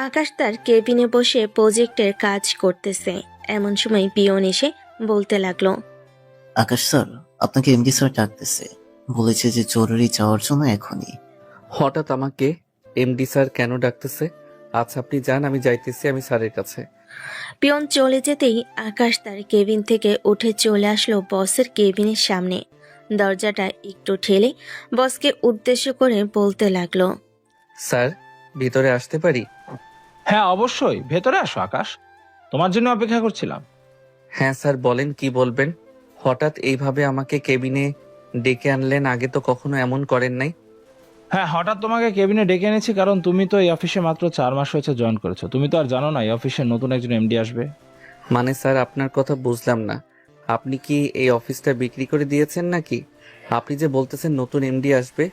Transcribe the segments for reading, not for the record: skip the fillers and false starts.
আকাশ তার কেবিনে বসে প্রজেক্টের কাজ করতেছে। এমন সময় পিয়ন এসে বলতে লাগলো, আকাশ স্যার, আপনাকে এমডি স্যার ডাকতেছে। বলেছে যে জরুরি যাওয়ার জন্য এখনই। হঠাৎ আমাকে এমডি স্যার কেন ডাকতেছে? আচ্ছা আপনি যান, আমি যাইতেছি আমি স্যারের কাছে। পিয়ন চলে যেতেই আকাশ তার কেবিন থেকে উঠে চলে আসলো বসের কেবিনের সামনে। দরজাটা একটু ঠেলে বসকে উদ্দেশ্য করে বলতে লাগলো, স্যার ভিতরে আসতে পারি? হ্যাঁ অবশ্যই, ভেতরে আসো আকাশ, তোমার জন্য অপেক্ষা করছিলাম। হ্যাঁ স্যার বলেন, কি বলবেন? হঠাৎ এইভাবে আমাকে কেবিনে ডেকে আনলেন, আগে তো কখনো এমন করেন নাই। হ্যাঁ, হঠাৎ তোমাকে কেবিনে ডেকে এনেছি কারণ তুমি তো এই অফিসে মাত্র 4 মাস হয়েছে জয়েন করেছো। তুমি তো আর জানো না এই অফিসে নতুন একজন এমডি আসবে। মানে স্যার আপনার কথা বুঝলাম না, আপনি কি এই অফিসটা বিক্রি করে দিয়েছেন নাকি? আপনি যে বলতেছেন নতুন এমডি আসবে।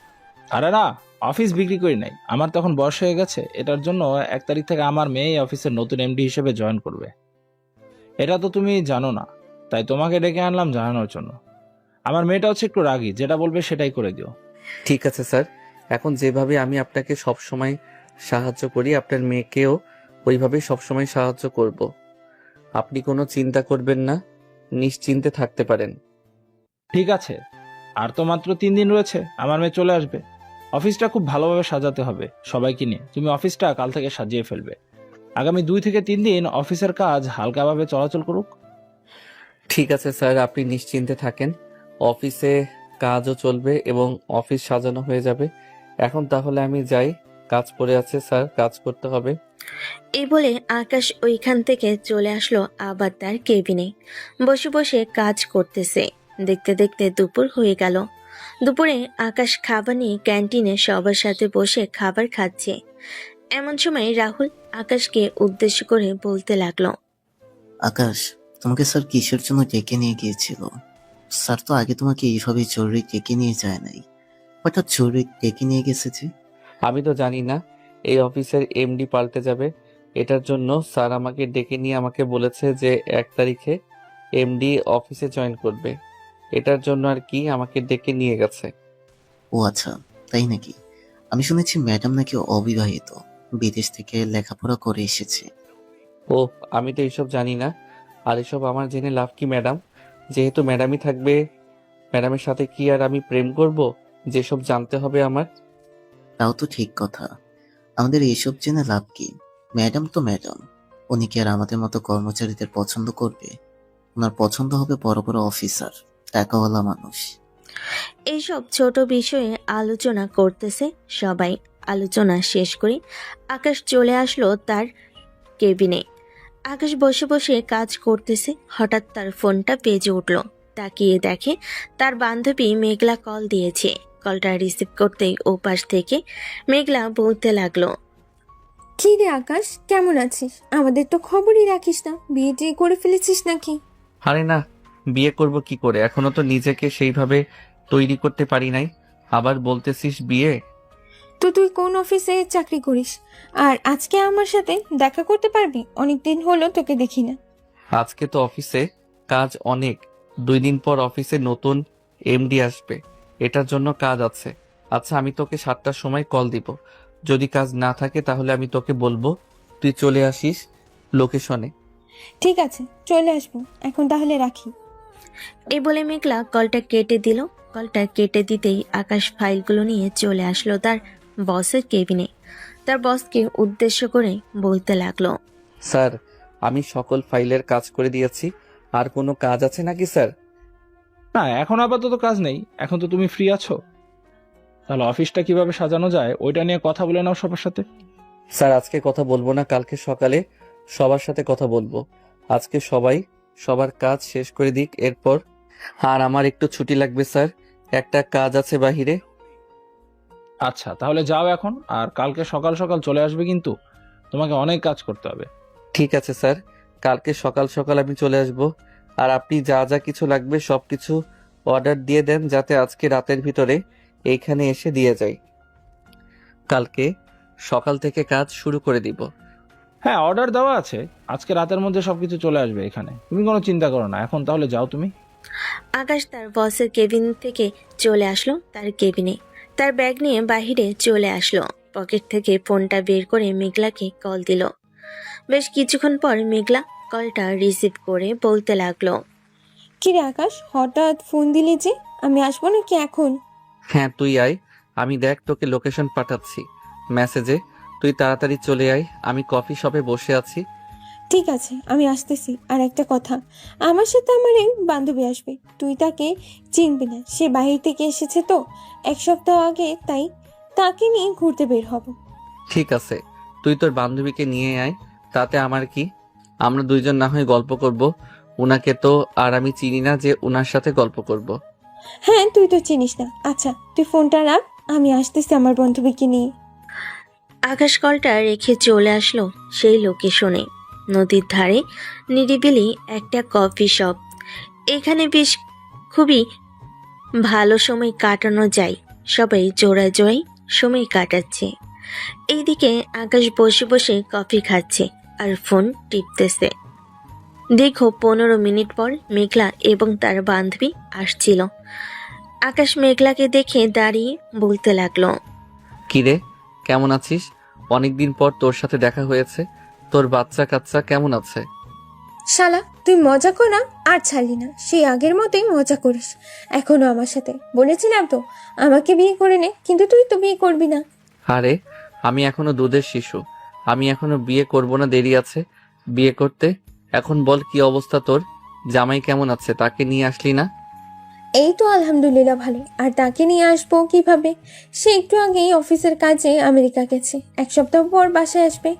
আরে না, অফিস বিক্রি করি নাই, আমার তখন বয়স হয়ে গেছে। এটার জন্য 1 তারিখ থেকে আমার মেয়ে এই অফিসের নতুন এমডি হিসেবে জয়েন করবে। এটা তো তুমি জানো না, তাই তোমাকে ডেকে আনলাম জানানোর জন্য। আমার মেয়েটা হচ্ছে একটু রাগী, যেটা বলবে সেটাই করে দিও। ঠিক আছে স্যার, এখন যেভাবে আমি আপনাকে সব সময় সাহায্য করি আপনার মেয়েকেও ওইভাবেই সবসময় সাহায্য করব। আপনি কোনো চিন্তা করবেন না, নিশ্চিন্তে থাকতে পারেন। ঠিক আছে, আর তো মাত্র 3 দিন রয়েছে, আমার মেয়ে চলে আসবে। অফিসটা খুব ভালোভাবে সাজাতে হবে সবাইকে নিয়ে। তুমি অফিসটা কাল থেকে সাজিয়ে ফেলবে। আগামী 2 থেকে 3 দিন অফিসের কাজ হালকাভাবে চলাচল করুক। ঠিক আছে স্যার, আপনি নিশ্চিন্তে থাকেন, অফিসে কাজও চলবে এবং অফিস সাজানো হয়ে যাবে। এখন তাহলে আমি যাই, কাজ পড়ে আছে স্যার, কাজ করতে হবে। এই বলে আকাশ ওইখান থেকে চলে আসলো আবার তার কেবিনে। বসে বসে কাজ করতেছে। দেখতে দেখতে দুপুর হয়ে গেল। দুপুরে আকাশ খাবার নিয়ে ক্যান্টিনে সবার সাথে বসে খাবার খাচ্ছে। এমন সময় রাহুল আকাশকে উদ্দেশ্য করে বলতে লাগলো, আকাশ, তোমাকে স্যার কিসের জন্য ডেকে নিয়ে গিয়েছিল? স্যার তো আগে তোমাকে এইভাবে জরুরি ডেকে নিয়ে যায় নাই, হঠাৎ জরুরি ডেকে নিয়ে গেছে যে। আমি তো জানি না এই অফিসের এমডি পাল্টে যাবে, এটার জন্য স্যার আমাকে ডেকে নিয়ে আমাকে বলেছে যে 1 তারিখে এমডি অফিসে জয়েন করবে। এটার জন্য আর কি আমাকে ডেকে নিয়ে গেছে। ও আচ্ছা, তাই নাকি? আমি শুনেছি ম্যাডাম নাকি অবিবাহিত, বিদেশ থেকে লেখাপড়া করে এসেছে। ও, আমি তো এইসব জানি না। আর এসব আমার জেনে লাভ কি ম্যাডাম? যেহেতু ম্যাডামই থাকবে, ম্যাডামের সাথে কি আর আমি প্রেম করব যেসব জানতে হবে আমার? তাও তো ঠিক কথা, আমাদের এইসব জেনে লাভ কি? ম্যাডাম তো ম্যাডাম, উনি কি আর আমাদের মতো কর্মচারীদের পছন্দ করবে? ওনার পছন্দ হবে বড় বড় অফিসার, টাকাওয়ালা মানুষ। এইসব ছোট বিষয়ে আলোচনা করতেছে সবাই। আলোচনা শেষ করে আকাশ চলে আসলো তার কেবিনে। আকাশ বসে বসে কাজ করতেছে। হঠাৎ তার ফোনটা বেজে উঠল। তাকিয়ে দেখে তার বান্ধবী মেঘলা কল দিয়েছে। কলটা রিসিভ করতেই ওপাশ থেকে মেঘলা বলতে লাগলো, কি রে আকাশ, কেমন আছিস? আমাদের তো খবরই রাখিস না, বিয়ে টিয়ে করে ফেলেছিস নাকি? আরে না, বিয়ে করব কি করে, এখনো তো নিজেকে সেইভাবে তৈরি করতে পারি নাই, আবার বলতেছিস বিয়ে? তো তুই কোন অফিসে চাকরি করিস? আর আজকে আমার সাথে দেখা করতে পারবি? অনেকদিন হলো তোকে দেখি না। আজকে তো অফিসে কাজ অনেক, 2 দিন পর অফিসে নতুন এমডি আসবে, এটার জন্য কাজ আছে। আচ্ছা আমি তোকে 7টার সময় কল দিব, যদি কাজ না থাকে তাহলে আমি তোকে বলবো, তুই চলে আসিস লোকেশনে। ঠিক আছে, চলে আসবো। এখন তাহলে রাখি। এই বলে মেঘলা কলটা কেটে দিল। কলটা কেটে দিতেই আকাশ ফাইলগুলো নিয়ে চলে আসলো তার বসের কেবিনে। তার বসকে উদ্দেশ্য করে বলতে লাগলো, স্যার আমি সকল ফাইলের কাজ করে দিয়েছি, আর কোনো কাজ আছে নাকি স্যার? না, এখন আপাতত কাজ নেই, এখন তো তুমি ফ্রি আছো। তাহলে অফিসটা কিভাবে সাজানো যায় ওইটা নিয়ে কথা বলে নাও সবার সাথে। স্যার আজকে কথা বলবো না, কালকে সকালে সবার সাথে কথা বলবো। আজকে সবাই সবার কাজ শেষ করে দিক, এরপর। আর আমার একটু ছুটি লাগবে স্যার, একটা কাজ আছে বাহিরে। আচ্ছা তাহলে যাও এখন, আর কালকে সকাল সকাল চলে আসবে, কিন্তু তোমাকে অনেক কাজ করতে হবে। ঠিক আছে স্যার, কালকে সকাল সকাল আমি চলে আসব। আর আপনি যা যা কিছু লাগবে সব কিছু অর্ডার দিয়ে দেন, যাতে আজকে রাতের ভিতরে এইখানে এসে দিয়ে যাই। কালকে সকাল থেকে কাজ শুরু করে দিব। হ্যাঁ, অর্ডার দেওয়া আছে, আজকে রাতের মধ্যে সবকিছু চলে আসবে এখানে, তুমি কোনো চিন্তা করো না। এখন তাহলে যাও তুমি। আকাশ তার বসের কেবিন থেকে চলে আসলো তার কেবিনে। তার ব্যাগ নিয়ে বাহিরে চলে আসলো। পকেট থেকে ফোনটা বের করে মেঘলাকে কল দিল। বেশ কিছুক্ষণ পর মেঘলা কলটা রিসিভ করে বলতে লাগলো, কিরে আকাশ, হঠাৎ ফোন দিলি যে? আমি আসবো নাকি এখন? হ্যাঁ তুই আয়, আমি দেখ তোকে লোকেশন পাঠাচ্ছি মেসেজে। তুই তাড়াতাড়ি চলে আয়, আমি কফি শপে বসে আছি। ঠিক আছে, আমি আসতেছি। আর একটা কথা, আমার সাথে আমার এক বান্ধবী আসবে, তুই তাকে চিনবি না। সে বাহির থেকে এসেছে তো 1 সপ্তাহ আগে, তাই তাকে নিয়ে ঘুরতে বের হব। ঠিক আছে, তুই তোর বান্ধবীকে নিয়ে আয়, তাতে আমার কি। আমরা দুইজন না হয় গল্প করব, উনাকে তো আর আমি চিনি না যে উনার সাথে গল্প করব। হ্যাঁ, তুই তো চিনিস না। আচ্ছা, তুই ফোনটা রাখ, আমি আসতেছি আমার বান্ধবীকে নিয়ে। আকাশ কলটা রেখে চলে আসলো সেই লোকেশনে। নদীর ধারে নিরিবিলি একটা কফি শপ। এখানে বেশ খুবই ভালো সময় কাটানো যায়। সবাই জোড়ায় জোড়ায় সময় কাটাচ্ছে। এইদিকে আকাশ বসে বসে কফি খাচ্ছে আর ফোন টিপতেছে। দীর্ঘ 15 মিনিট পর মেঘলা এবং তার বান্ধবী আসছিল। আকাশ মেঘলাকে দেখে দাঁড়িয়ে বলতে লাগলো, কিরে, কেমন আছিস? অনেকদিন পর তোর সাথে দেখা হয়েছে। তোর বাচ্চা কাচ্চা কেমন আছে? শালা, তুই মজা কর না আর ছাড়লি না। সেই আগের মতোই মজা করিস এখনো আমার সাথে। বলেছিলাম তো আমাকে বিয়ে করে নে, কিন্তু তুই তো বিয়ে করবি না। আরে, আমি এখনো দুধের শিশু, আমি এখনো বিয়ে করব না, দেরি আছে বিয়ে করতে। এখন বল কি অবস্থা তোর? জামাই কেমন আছে? তাকে নিয়ে আসলি না? এই তো আলহামদুলিল্লাহ ভালো। আর তাকে নিয়ে আসবো কিভাবে? সে একটু আগেই অফিসের কাজে আমেরিকা গেছে, 1 সপ্তাহ পর বাসায় আসবে।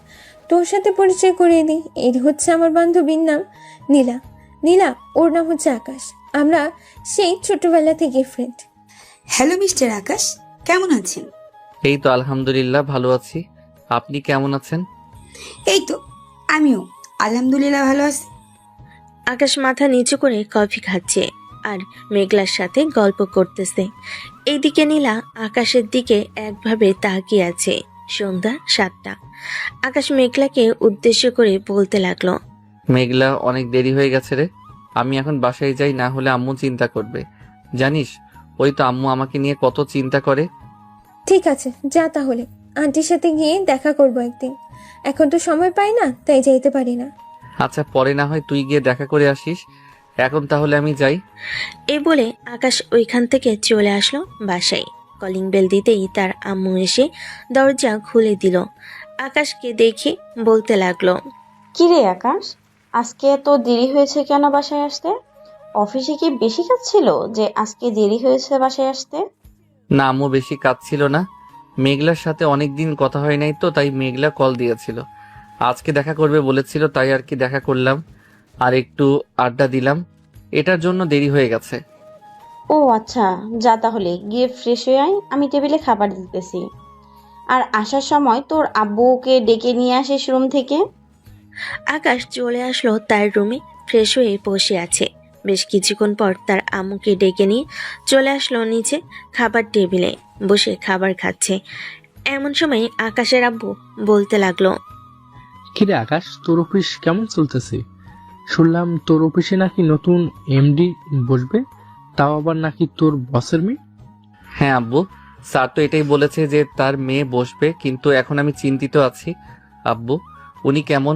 তোর সাথে পরিচয় করিয়ে দিই, এই হচ্ছে আমার বান্ধবীর নাম নীলা। নীলা, ওর নাম হচ্ছে আকাশ। আমরা সেই ছোটবেলা থেকে ফ্রেন্ড। হ্যালো মিস্টার আকাশ, কেমন আছেন? এই তো আলহামদুলিল্লাহ ভালো আছি। আপনি কেমন আছেন? এই তো আমিও আলহামদুলিল্লাহ ভালো আছি। আকাশ মাথা নিচু করে কফি খাচ্ছে আর মেঘলার সাথে গল্প করতেছে। এইদিকে নীলা আকাশের দিকে একভাবে তাকিয়ে আছে। সন্ধ্যা 7টা। আকাশ মেঘলাকে উদ্দেশ্য করে বলতে লাগলো, মেঘলা, অনেক দেরি হয়ে গেছে রে, আমি এখন বাসায় যাই, না হলে আম্মু চিন্তা করবে। জানিস, ওই তো আম্মু আমাকে নিয়ে কত চিন্তা করে। ঠিক আছে, যা তাহলে। আন্টির সাথে গিয়ে দেখা করবো একদিন। এখন তো সময় পাই না, তাই যেতে পারি না। আচ্ছা, পরে না হয় তুই গিয়ে দেখা করে আসিস, এখন তাহলে আমি যাই। এই বলে আকাশ ওইখান থেকে চলে আসলো বাসায়। কলিং বেল দিতেই তার আম্মু এসে দরজা খুলে দিল। আকাশকে দেখে বলতে লাগলো, কিরে আকাশ, আজকে এত দেরি হয়েছে কেন বাসায় আসতে? অফিসে কি বেশি কাজ ছিল যে আজকে দেরি হয়েছে বাসায় আসতে? না আম্মু, বেশি কাজ ছিল না। মেঘলার সাথে অনেকদিন কথা হয় নাই তো, তাই মেঘলা কল দিয়েছিল। আজকে দেখা করবে বলেছিল, তাই আর কি দেখা করলাম আর একটু আড্ডা দিলাম, এটার জন্য দেরি হয়ে গেছে। ও আচ্ছা, যা তাহলে গিয়ে ফ্রেশ হয়ে আয়, আমি টেবিলে খাবার দিতেছি। আর আসার সময় তোর আব্বুকে ডেকে নিয়ে আসিস রুম থেকে। আকাশ চলে আসলো তার রুমে, ফ্রেশ হয়ে বসে আছে। বেশ কিছুক্ষণ পর তার আম্মুকে ডেকে নিয়ে চলে আসলো নিচে খাবার টেবিলে বসে খাবার খাচ্ছে। এমন সময় আকাশের আব্বু বলতে লাগলো, কিরে আকাশ, তোর অফিস কেমন চলতেছে? শুনলাম তোর অফিসে নাকি নতুন এমডি বসবে, তাও আবার নাকি তোর বসের মেয়ে। হ্যাঁ আব্বু, স্যার তো এটাই বলেছে যে তার মেয়ে বসবে, কিন্তু এখন আমি চিন্তিত আছি আব্বু। উনি কেমন,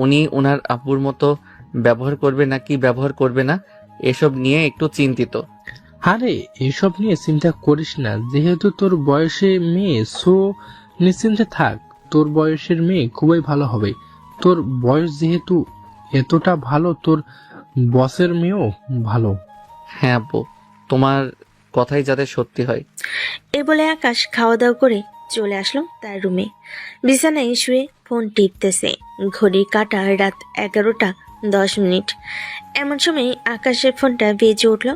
উনি ওনার আব্বুর মতো ব্যবহার করবে নাকি ব্যবহার করবে না, এসব নিয়ে একটু চিন্তিত। আরে এসব নিয়ে চিন্তা করিস না, যেহেতু তোর বয়সে মেয়ে, সো নিশ্চিন্তে থাক। তোর বয়সের মেয়ে খুবই ভালো হবে। তোর বয়স যেহেতু এতটা ভালো, তোর বসের মেয়েও ভালো। হ্যাঁ আব্বু, তোমার কথাই যাতে সত্যি হয়। এ বলে আকাশ খাওয়া দাওয়া করে চলে আসলো তার রুমে। বিছানায় শুয়ে ফোন টিপতেছে। ঘড়ির কাঁটা রাত 11টা 10 মিনিট। এমন সময় আকাশের ফোনটা বেজে উঠল।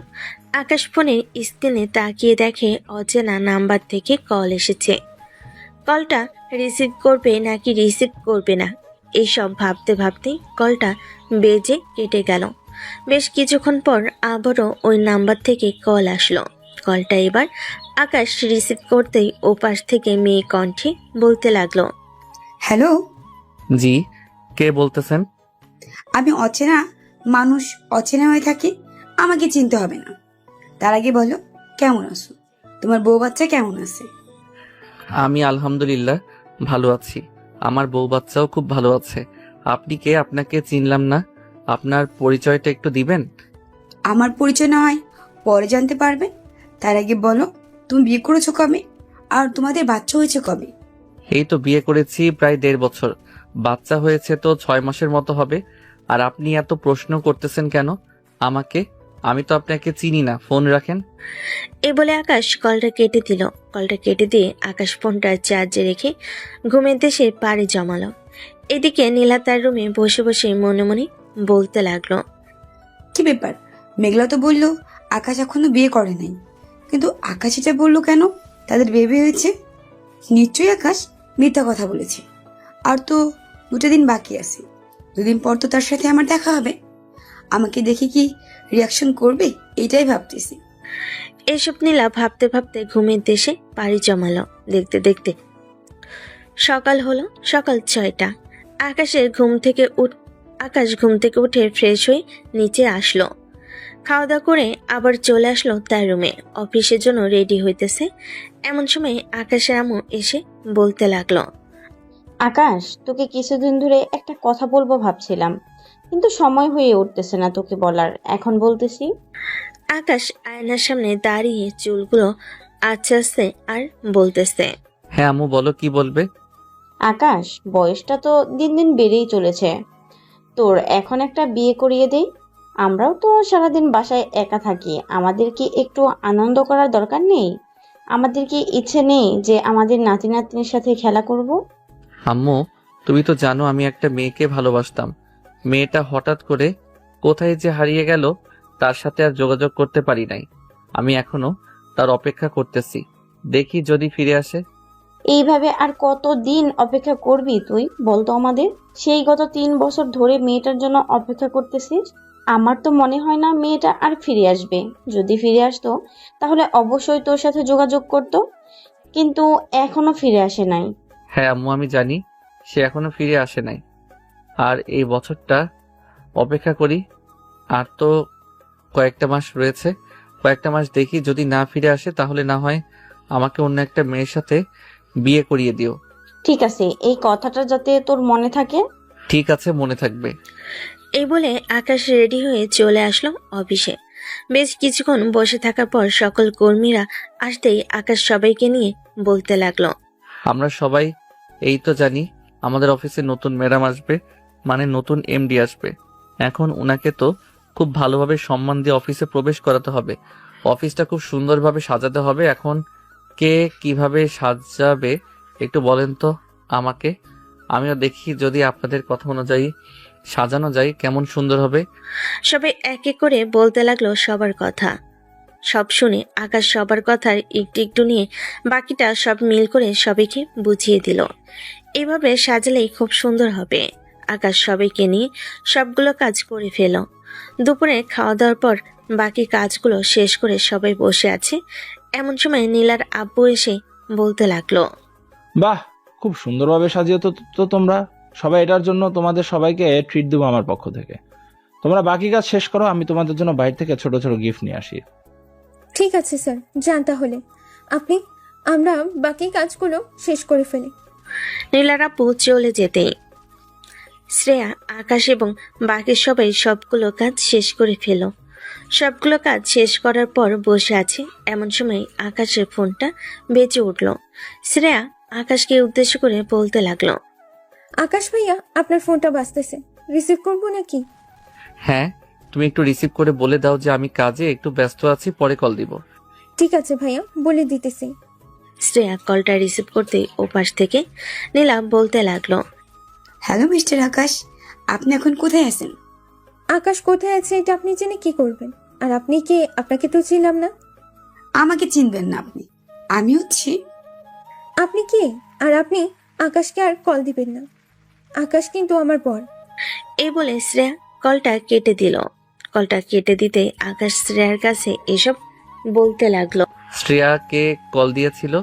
আকাশ ফোনের স্ক্রিনে তাকিয়ে দেখে অচেনা নাম্বার থেকে কল এসেছে। কলটা রিসিভ করবে নাকি রিসিভ করবে না, এইসব ভাবতে ভাবতে কলটা বেজে কেটে গেল। বেশ কিছুক্ষণ পর আবারও ওই নাম্বার থেকে কল আসলো। কলটা এবার আকাশ রিসিভ করতেই ওপাশ থেকে মেয়ে কণ্ঠে বলতে লাগলো, হ্যালো, জি, কে বলতেছেন? আমি অচেনা মানুষ অচেনা হয়ে থাকি, আমাকে চিনতে হবে না। তার আগে বলো কেমন আছো, তোমার বউ বাচ্চা কেমন আছে? আমি আলহামদুলিল্লাহ ভালো আছি। আমার বউ বাচ্চাও খুব ভালো আছে। আপনি কে? আপনাকে চিনলাম না। আপনার পরিচয়টা একটু দিবেন? আমার পরিচয় না হয় পরে জানতে পারবেন। তার আগে বলো, তুমি বিয়ে করেছো কবে? আর তোমাদের বাচ্চা হয়েছে কবে? এই তো বিয়ে করেছি প্রায় 1.5 বছর। বাচ্চা হয়েছে তো 6 মাসের মতো হবে। আর আপনি এত প্রশ্ন করতেছেন কেন আমাকে? আমি তো আপনাকে চিনি না, ফোন রাখেন। এ বলে আকাশ কলটা কেটে দিল। কলটা কেটে দিয়ে আকাশ ফোনটা চার্জে রেখে ঘুমের দেশে পাড়ি জমালো। এদিকে নীলা তার রুমে বসে বসে মনে মনে বলতে লাগলো, কি ব্যাপার? মেঘলা তো বললো আকাশ এখনো বিয়ে করে নাই, কিন্তু আকাশ এটা বললো কেন তাদের বেবি হয়েছে? নিশ্চয়ই আকাশ মিথ্যা কথা বলেছে। আর তো 2টা দিন বাকি আছে, 2 দিন পর তো তার সাথে আমার দেখা হবে। আমাকে দেখে কি রিয়াকশন করবে এটাই ভাবতেছি। এসব নীলা ভাবতে ভাবতে ঘুমের দেশে পাড়ি জমালো। দেখতে দেখতে সকাল হলো। সকাল 6টা। আকাশ ঘুম থেকে উঠে ফ্রেশ হয়ে নিচে আসলো। খাওয়া দাওয়া করে আবার চলে আসলো তার রুমে। অফিসের জন্য রেডি হইতেছে। এমন সময় আকাশের আম্মু এসে বলতে লাগলো, আকাশ, তোকে কিছুদিন ধরে একটা কথা বলবো ভাবছিলাম, কিন্তু সময় হয়ে উঠতেছে না তোকে বলার, এখন বলতেছি। আকাশ আয়নার সামনে দাঁড়িয়ে চুলগুলো আছড়াছে আর বলতেছে, হ্যাঁ আম্মু বলো, কি বলবে? আকাশ, বয়সটা তো দিন দিন বেড়েই চলেছে। তোর এখন একটা বিয়ে করিয়ে দেই। আমরাও তো সারাদিন বাসায় একা থাকি, আমাদের কি একটু আনন্দ করার দরকার নেই? আমাদের কি ইচ্ছে নেই যে আমাদের নাতি নাতনির সাথে খেলা করব? আম্মু, তুমি তো জানো আমি একটা মেয়েকে ভালোবাসতাম। মেয়েটা হঠাৎ করে কোথায় যে হারিয়ে গেল, তার সাথে আর যোগাযোগ করতে পারি নাই। আমি এখনো তার অপেক্ষা করতেছি, দেখি যদি ফিরে আসে। এইভাবে আর কতদিন অপেক্ষা করবি তুই বলতো আমাদের? সেই গত 3 বছর ধরে মেয়েটার জন্য অপেক্ষা করতেছিস। আমার তো মনে হয় না মেয়েটা আর ফিরে আসবে। যদি ফিরে আসতো তাহলে অবশ্যই তোর সাথে যোগাযোগ করতো, কিন্তু এখনো ফিরে আসে নাই। হ্যাঁ আম্মু, আমি জানি সে এখনো ফিরে আসে নাই। আর এই বছরটা অপেক্ষা করি। আর তো কয়েকটা মাস রয়েছে। কয়েকটা মাস দেখি, যদি না ফিরে আসে তাহলে না হয় আমাকে অন্য একটা মেয়ের সাথে বিয়ে করিয়ে দিও। ঠিক আছে, এই কথাটা যাতে তোর মনে থাকে। ঠিক আছে, মনে থাকবে। এই বলে আকাশ রেডি হয়ে চলে আসলো অফিসে। বেশ কিছুক্ষণ বসে থাকার পর সকল কর্মীরা আসতেই আকাশ সবাইকে নিয়ে বলতে লাগলো, আমরা সবাই এই তো জানি আমাদের অফিসে নতুন ম্যাডাম আসবে, মানে নতুন এমডি আসবে। এখন উনাকে তো খুব ভালোভাবে সম্মান দিয়ে অফিসে প্রবেশ করাতে হবে। অফিসটা খুব সুন্দরভাবে সাজাতে হবে। এখন কে কিভাবে সাজাবে একটু বলেন তো আমাকে, আমিও দেখি যদি আপনাদের কথা অনুযায়ী সাজানো যায় কেমন সুন্দর হবে। সবাই এক এক করে বলতে লাগলো সবার কথা। সব শুনে আকাশ সবার কথার একটু একটু নিয়ে বাকিটা সব মিল করে সবাইকে বুঝিয়ে দিল। এভাবে সাজালেই খুব সুন্দর হবে। আকাশ সবাইকে নিয়ে সবগুলো কাজ করে ফেল। দুপুরে খাওয়া দাওয়ার পর বাকি কাজগুলো শেষ করে সবাই বসে আছে। এমন সময় নীলার আব্বু এসে বলতে লাগলো, বাহ, খুব সুন্দরভাবে সাজিয়ে তো তোমরা সবাই। এটার জন্য তোমাদের সবাইকে ট্রিট দেবো আমার পক্ষ থেকে। তোমরা বাকি কাজ শেষ করো, আমি তোমাদের জন্য বাইরে থেকে ছোট ছোট গিফট নিয়ে আসি। ঠিক আছে স্যার, যান তাহলে আমরা বাকি কাজগুলো শেষ করে ফেলি। নীলার আব্বু চলে যেতেই শ্রেয়া, আকাশ এবং বাকি সবাই সবগুলো কাজ শেষ করে ফেল। সবগুলো কাজ শেষ করার পর বসে আছে। এমন সময় আকাশের ফোনটা বেজে উঠল। শ্রেয়া আকাশকে উদ্দেশ্য করে বলতে লাগলো, আকাশ ভাইয়া, আপনার ফোনটা বাজতেছে, রিসিভ করবো নাকি? হ্যাঁ, তুমি একটু রিসিভ করে বলে দাও যে আমি কাজে একটু ব্যস্ত আছি, পরে কল দিব। ঠিক আছে ভাইয়া, বলে দিতেছি। শ্রেয়া কলটা রিসিভ করতেই ওপাশ থেকে নীলা বলতে লাগলো, হ্যালো মিস্টার আকাশ, আপনি এখন কোথায় আছেন? আকাশ কোথায় আছে এটা আপনি জেনে কি করবেন? আর আপনি কে? আপনাকে তো ছিলাম না। আমাকে চিনবেন না আপনি? আমি হচ্ছি আপনি কে? আর আপনি আকাশকে আর কল দিবেন না। আকাশ কিন্তু আমার বর। এই বলে শ্রেয়া কলটা কেটে দিল। কলটা কেটে দিতে আকাশ শ্রেয়ার কাছে এসব বলতে লাগলো, শ্রেয়াকে কল দিয়েছিল?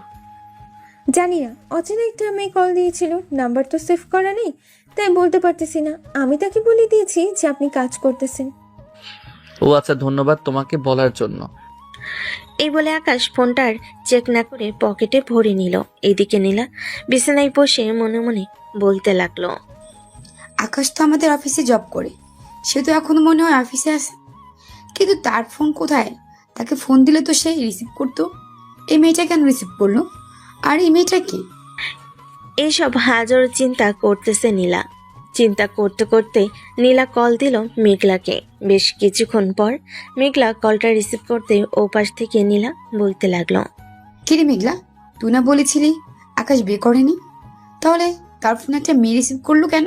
জানি না, অচেনা একটা মেয়ে কল দিয়েছিল, নাম্বার তো সেভ করা নেই, তাই বলতে পারতেছি না। আমি তাকে বলে দিয়েছি যে আপনি কাজ করতেছেন। ও আচ্ছা, ধন্যবাদ তোমাকে বলার জন্য। এই বলে আকাশ ফোনটার চেক না করে পকেটে ভরে নিল। এদিকে নীলা বিছানায় বসে মনে মনে বলতে লাগলো, আকাশ তো আমাদের অফিসে জব করে, সে তো এখনো মনে হয় অফিসে আছে, কিন্তু তার ফোন কোথায়? তাকে ফোন দিলে তো সে রিসিভ করতো। এই মেয়েটা কেন রিসিভ করলো? আর এই মেয়েটা কি? এইসব হাজারো চিন্তা করতেছে নীলা। চিন্তা করতে করতে নীলা কল দিল মেঘলাকে। বেশ কিছুক্ষণ পর মেঘলা কলটা রিসিভ করতে ওপাশ থেকে নীলা বলতে লাগলো, কিরে মেঘলা, তুই না বলেছিলি আকাশ বিয়ে করেনি? তাহলে তার ফোন একটা মেয়ে রিসিভ করলো কেন?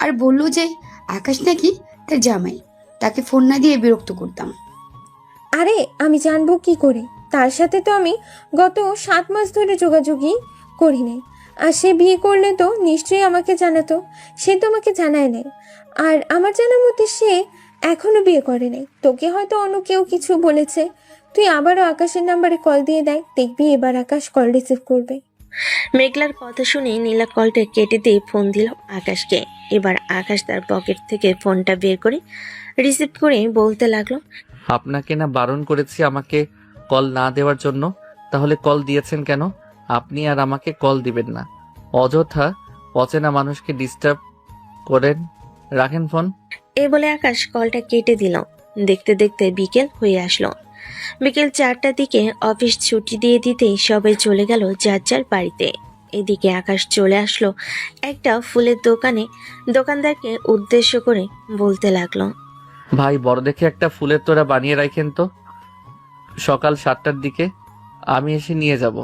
আর বললো যে আকাশ নাকি তার জামাই, তাকে ফোন না দিয়ে বিরক্ত করতাম। আরে আমি জানবো কি করে? তার সাথে তো আমি গত 7 মাস ধরে যোগাযোগই করি নাই। আর সে বিয়ে করলে তো নিশ্চয়ই আমাকে জানাতো। সে তো আমাকে জানায় নাই। আর আমার জানার মধ্যে সে এখনো বিয়ে করে নাই। তোকে হয়তো অন্য কেউ কিছু বলেছে। তুই আবারও আকাশের নাম্বারে কল দিয়ে দেয়, দেখবি এবার আকাশ কল রিসিভ করবে। মেঘলার কথা শুনে নীলা কলটা কেটে দিয়ে ফোন দিল আকাশকে। এবার আকাশ তার পকেট থেকে ফোনটা বের করে রিসিভ করে বলতে লাগলো, আপনাকে না বারণ করেছি আমাকে কল না দেওয়ার জন্য, তাহলে কল দিয়েছেন কেন? আপনি আর আমাকে কল দিবেন না, অযথা অচেনা মানুষকে ডিস্টার্ব করেন। রাখেন ফোন। এই বলে আকাশ কলটা কেটে দিল। দেখতে দেখতে বিকেল হয়ে আসলো। বিকেল 4টার দিকে অফিস ছুটি দিয়ে দিতেই সবাই চলে গেল যার যার বাড়িতে। এদিকে আকাশ চলে আসলো একটা ফুলের দোকানে। দোকানদারকে উদ্দেশ্য করে বলতে লাগলো, ভাই, বড় দেখে একটা ফুলের তোড়া বানিয়ে রাখেন তো, সকাল 7টার দিকে আমি এসে নিয়ে যাব।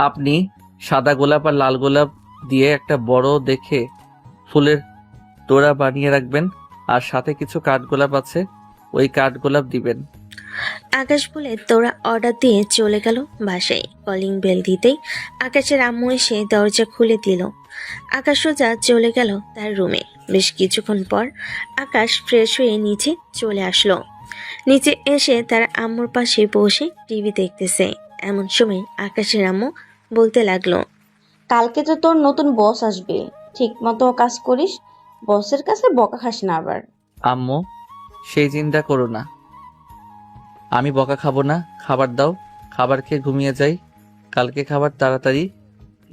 আপনি সাদা গোলাপ আর লাল গোলাপ দিয়ে একটা বড় দেখে ফুলের তোড়া বানিয়ে রাখবেন, আর সাথে কিছু কাঠগোলাপ আছে, ওই কাঠগোলাপ দিবেন। আকাশ বলে তোরা অর্ডার দিয়ে চলে গেল বাসায়। কলিং বেল দিতেই আকাশের আম্মু এসে দরজা খুলে দিল। আকাশ সোজা চলে গেল তার রুমে। বেশ কিছুক্ষণ পর আকাশ ফ্রেশ হয়ে নিচে চলে আসলো। নিচে এসে তার আম্মুর পাশে বসে টিভি দেখতেছে। এমন সময় আকাশের আম্মু বলতে লাগলো, কালকে তো তোর নতুন বস আসবে, ঠিক মতো কাজ করিস, বসের কাছে বকা খাস না আবার। আম্মু, সেই চিন্তা করো না, আমি বকা খাবো না। খাবার দাও, খাবার খেয়ে ঘুমিয়ে যাই। কালকে খাবার তাড়াতাড়ি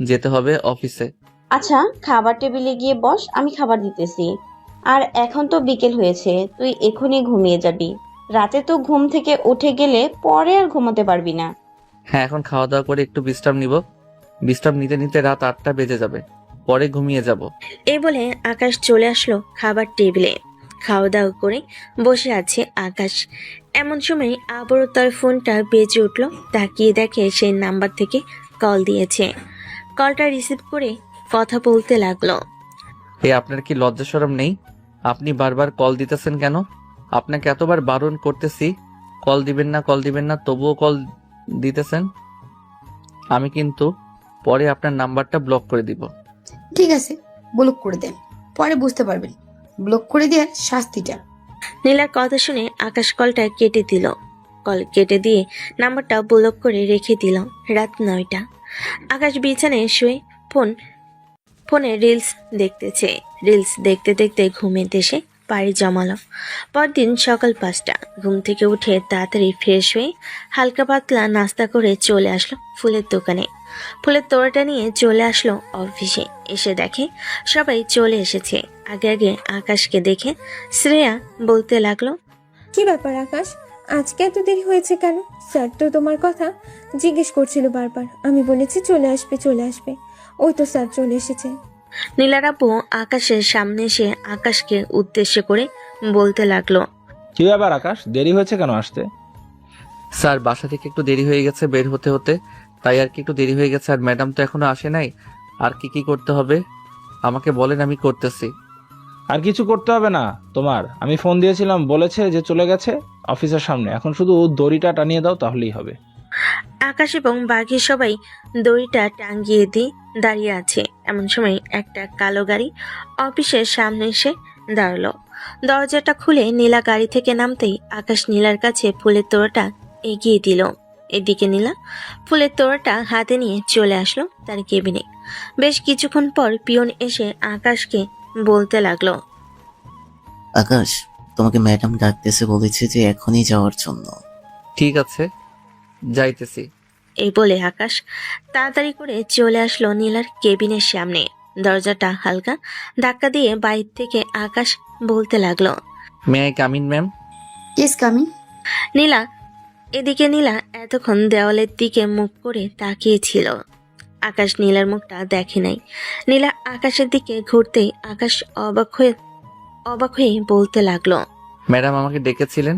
যেতে হবে অফিসে। আচ্ছা, খাবার টেবিলে গিয়ে বস, আমি খাবার দিতেছি। আর এখন তো বিকেল হয়েছে, তুই এখনই ঘুমিয়ে যাবি। রাতে তো ঘুম থেকে উঠে গেলে পরে আর ঘুমাতে পারবি না। হ্যাঁ, এখন খাওয়া দাওয়া করে একটু বিশ্রাম নিব। বিশ্রাম নিতে নিতে রাত 8টা বেজে যাবে, পরে ঘুমিয়ে যাব। এই বলে আকাশ চলে আসলো খাবার টেবিলে। খাওয়া দাওয়া করে বসে আছে আকাশ। এমন সময় আবারও তার ফোনটা বেজে উঠল। তাকিয়ে দেখে সেই নাম্বার থেকে কল দিয়েছে। কলটা রিসিভ করে কথা বলতে লাগলো, আপনার কি লজ্জা শরম নেই? আপনি বারবার কল দিতেছেন কেন? আপনাকে এতবার বারণ করতেছি কল দিবেন না, কল দিবেন না, তবুও কল দিতেছেন। আমি কিন্তু পরে আপনার নাম্বারটা ব্লক করে দিব। ঠিক আছে, ব্লক করে দেন, পরে বুঝতে পারবেন ব্লক করে দেওয়ার শাস্তিটা। নীলার কথা শুনে আকাশ কলটা কেটে দিল। কল কেটে দিয়ে নাম্বারটা ব্লক করে রেখে দিল। রাত 9টা। আকাশ বিছানায় শুয়ে ফোনে রিলস দেখতেছে। রিলস দেখতে দেখতে ঘুমের দেশে পাড়ি জমালো। পরদিন সকাল 5টা। ঘুম থেকে উঠে তাড়াতাড়ি ফ্রেশ হয়ে হালকা পাতলা নাস্তা করে চলে আসলো ফুলের দোকানে। ফুলের তোড়াটা নিয়ে চলে আসলো অফিসে। এসে দেখে সবাই চলে এসেছে। আগে আগে আকাশকে দেখে শ্রেয়া বলতে লাগলো, কি ব্যাপার আকাশ, আজকে এত দেরি হয়েছে কেন? স্যার তো তোমার কথা জিজ্ঞেস করছিল বারবার। আমি বলেছি চলে আসবে চলে আসবে, ওই তো স্যার চলে এসেছে। নীলার আপু আকাশের সামনে এসে আকাশকে উদ্দেশ্য করে বলতে লাগলো, কি ব্যাপার আকাশ, দেরি হয়েছে কেন আসতে? স্যার, বাসা থেকে একটু দেরি হয়ে গেছে বের হতে হতে, তাই আর কি একটু দেরি হয়ে গেছে। আর ম্যাডাম তো এখনো আসে নাই। আর কি কি করতে হবে আমাকে বলেন, আমি করতেছি। আর কিছু করতে হবে না তোমার, আমি ফোন দিয়েছিলাম, বলেছে যে চলে গেছে অফিসের সামনে, এখন শুধু দড়িটা টানিয়ে দাও তাহলেই হবে। আকাশ এবং বাকি সবাই দড়িটা টাঙ্গিয়ে দিয়ে দাঁড়িয়ে আছে। এমন সময় একটা কালো গাড়ি অফিসের সামনে এসে দাঁড়ালো। দরজাটা খুলে নীলা গাড়ি থেকে নামতেই আকাশ নীলার কাছে ফুলের তোড়াটা এগিয়ে দিল। এদিকে নীলা ফুলের তোড়াটা হাতে নিয়ে চলে আসলো তার কেবিনে। বেশ কিছুক্ষণ পর পিয়ন এসে আকাশকে বলতে লাগলো, আকাশ, তোমাকে ম্যাডাম ডাকতেছে, বলেছে যে এখনই যাওয়ার জন্য। ঠিক আছে, যাইতেছি। এই বলে আকাশ তাড়াতাড়ি করে চলে আসলো নীলার কেবিনের সামনে। দরজাটা হালকা ধাক্কা দিয়ে বাইর থেকে আকাশ বলতে লাগলো, may I come in ma'am? Yes coming. Nila. এদিকে নীলা এতক্ষণ দেওয়ালের দিকে মুখ করে তাকিয়েছিল। আকাশ নীলার মুখটা দেখে নাই। নীলা আকাশের দিকে ঘুরতেই আকাশ অবাক হয়ে বলতে লাগলো, ম্যাডাম আমাকে ডেকেছিলেন?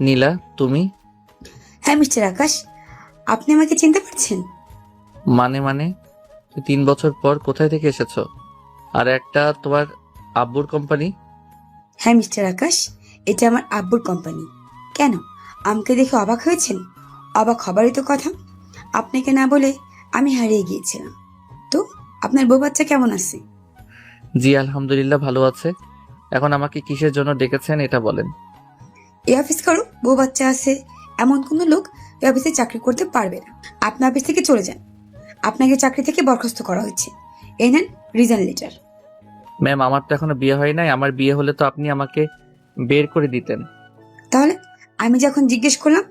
নীলা, তুমি? হ্যাঁ মিস্টার আকাশ, আপনি আমাকে চিনতে পারছেন? মানে তুই 3 বছর পর কোথায় থেকে এসেছো? আর একটা তোমার আব্বুর কোম্পানি? হ্যাঁ মিস্টার আকাশ, এটা আমার আব্বুর কোম্পানি। কেন, আমাকে দেখে অবাক হয়েছেন? অবাক হবারই তো কথা। আপনাকে না বলে আমি হারিয়ে গিয়েছিলাম। তো আপনার বউ বাচ্চা কেমন আছে? জি আলহামদুলিল্লাহ ভালো আছে। এখন আমাকে কিসের জন্য ডেকেছেন এটা বলেন। এই অফিস করো, বউ বাচ্চা আছে এমন কোনো লোক এই অফিসে চাকরি করতে পারবে না। আপনি অফিস থেকে চলে যান। আপনাকে চাকরি থেকে বরখাস্ত করা হয়েছে। এই নেন রিজাইন লেটার। ম্যাম আমার তো এখনো বিয়ে হয় নাই। আমার বিয়ে হলে তো আপনি আমাকে বের করে দিতেন। তাহলে আমি যখন জিজ্ঞেস করলাম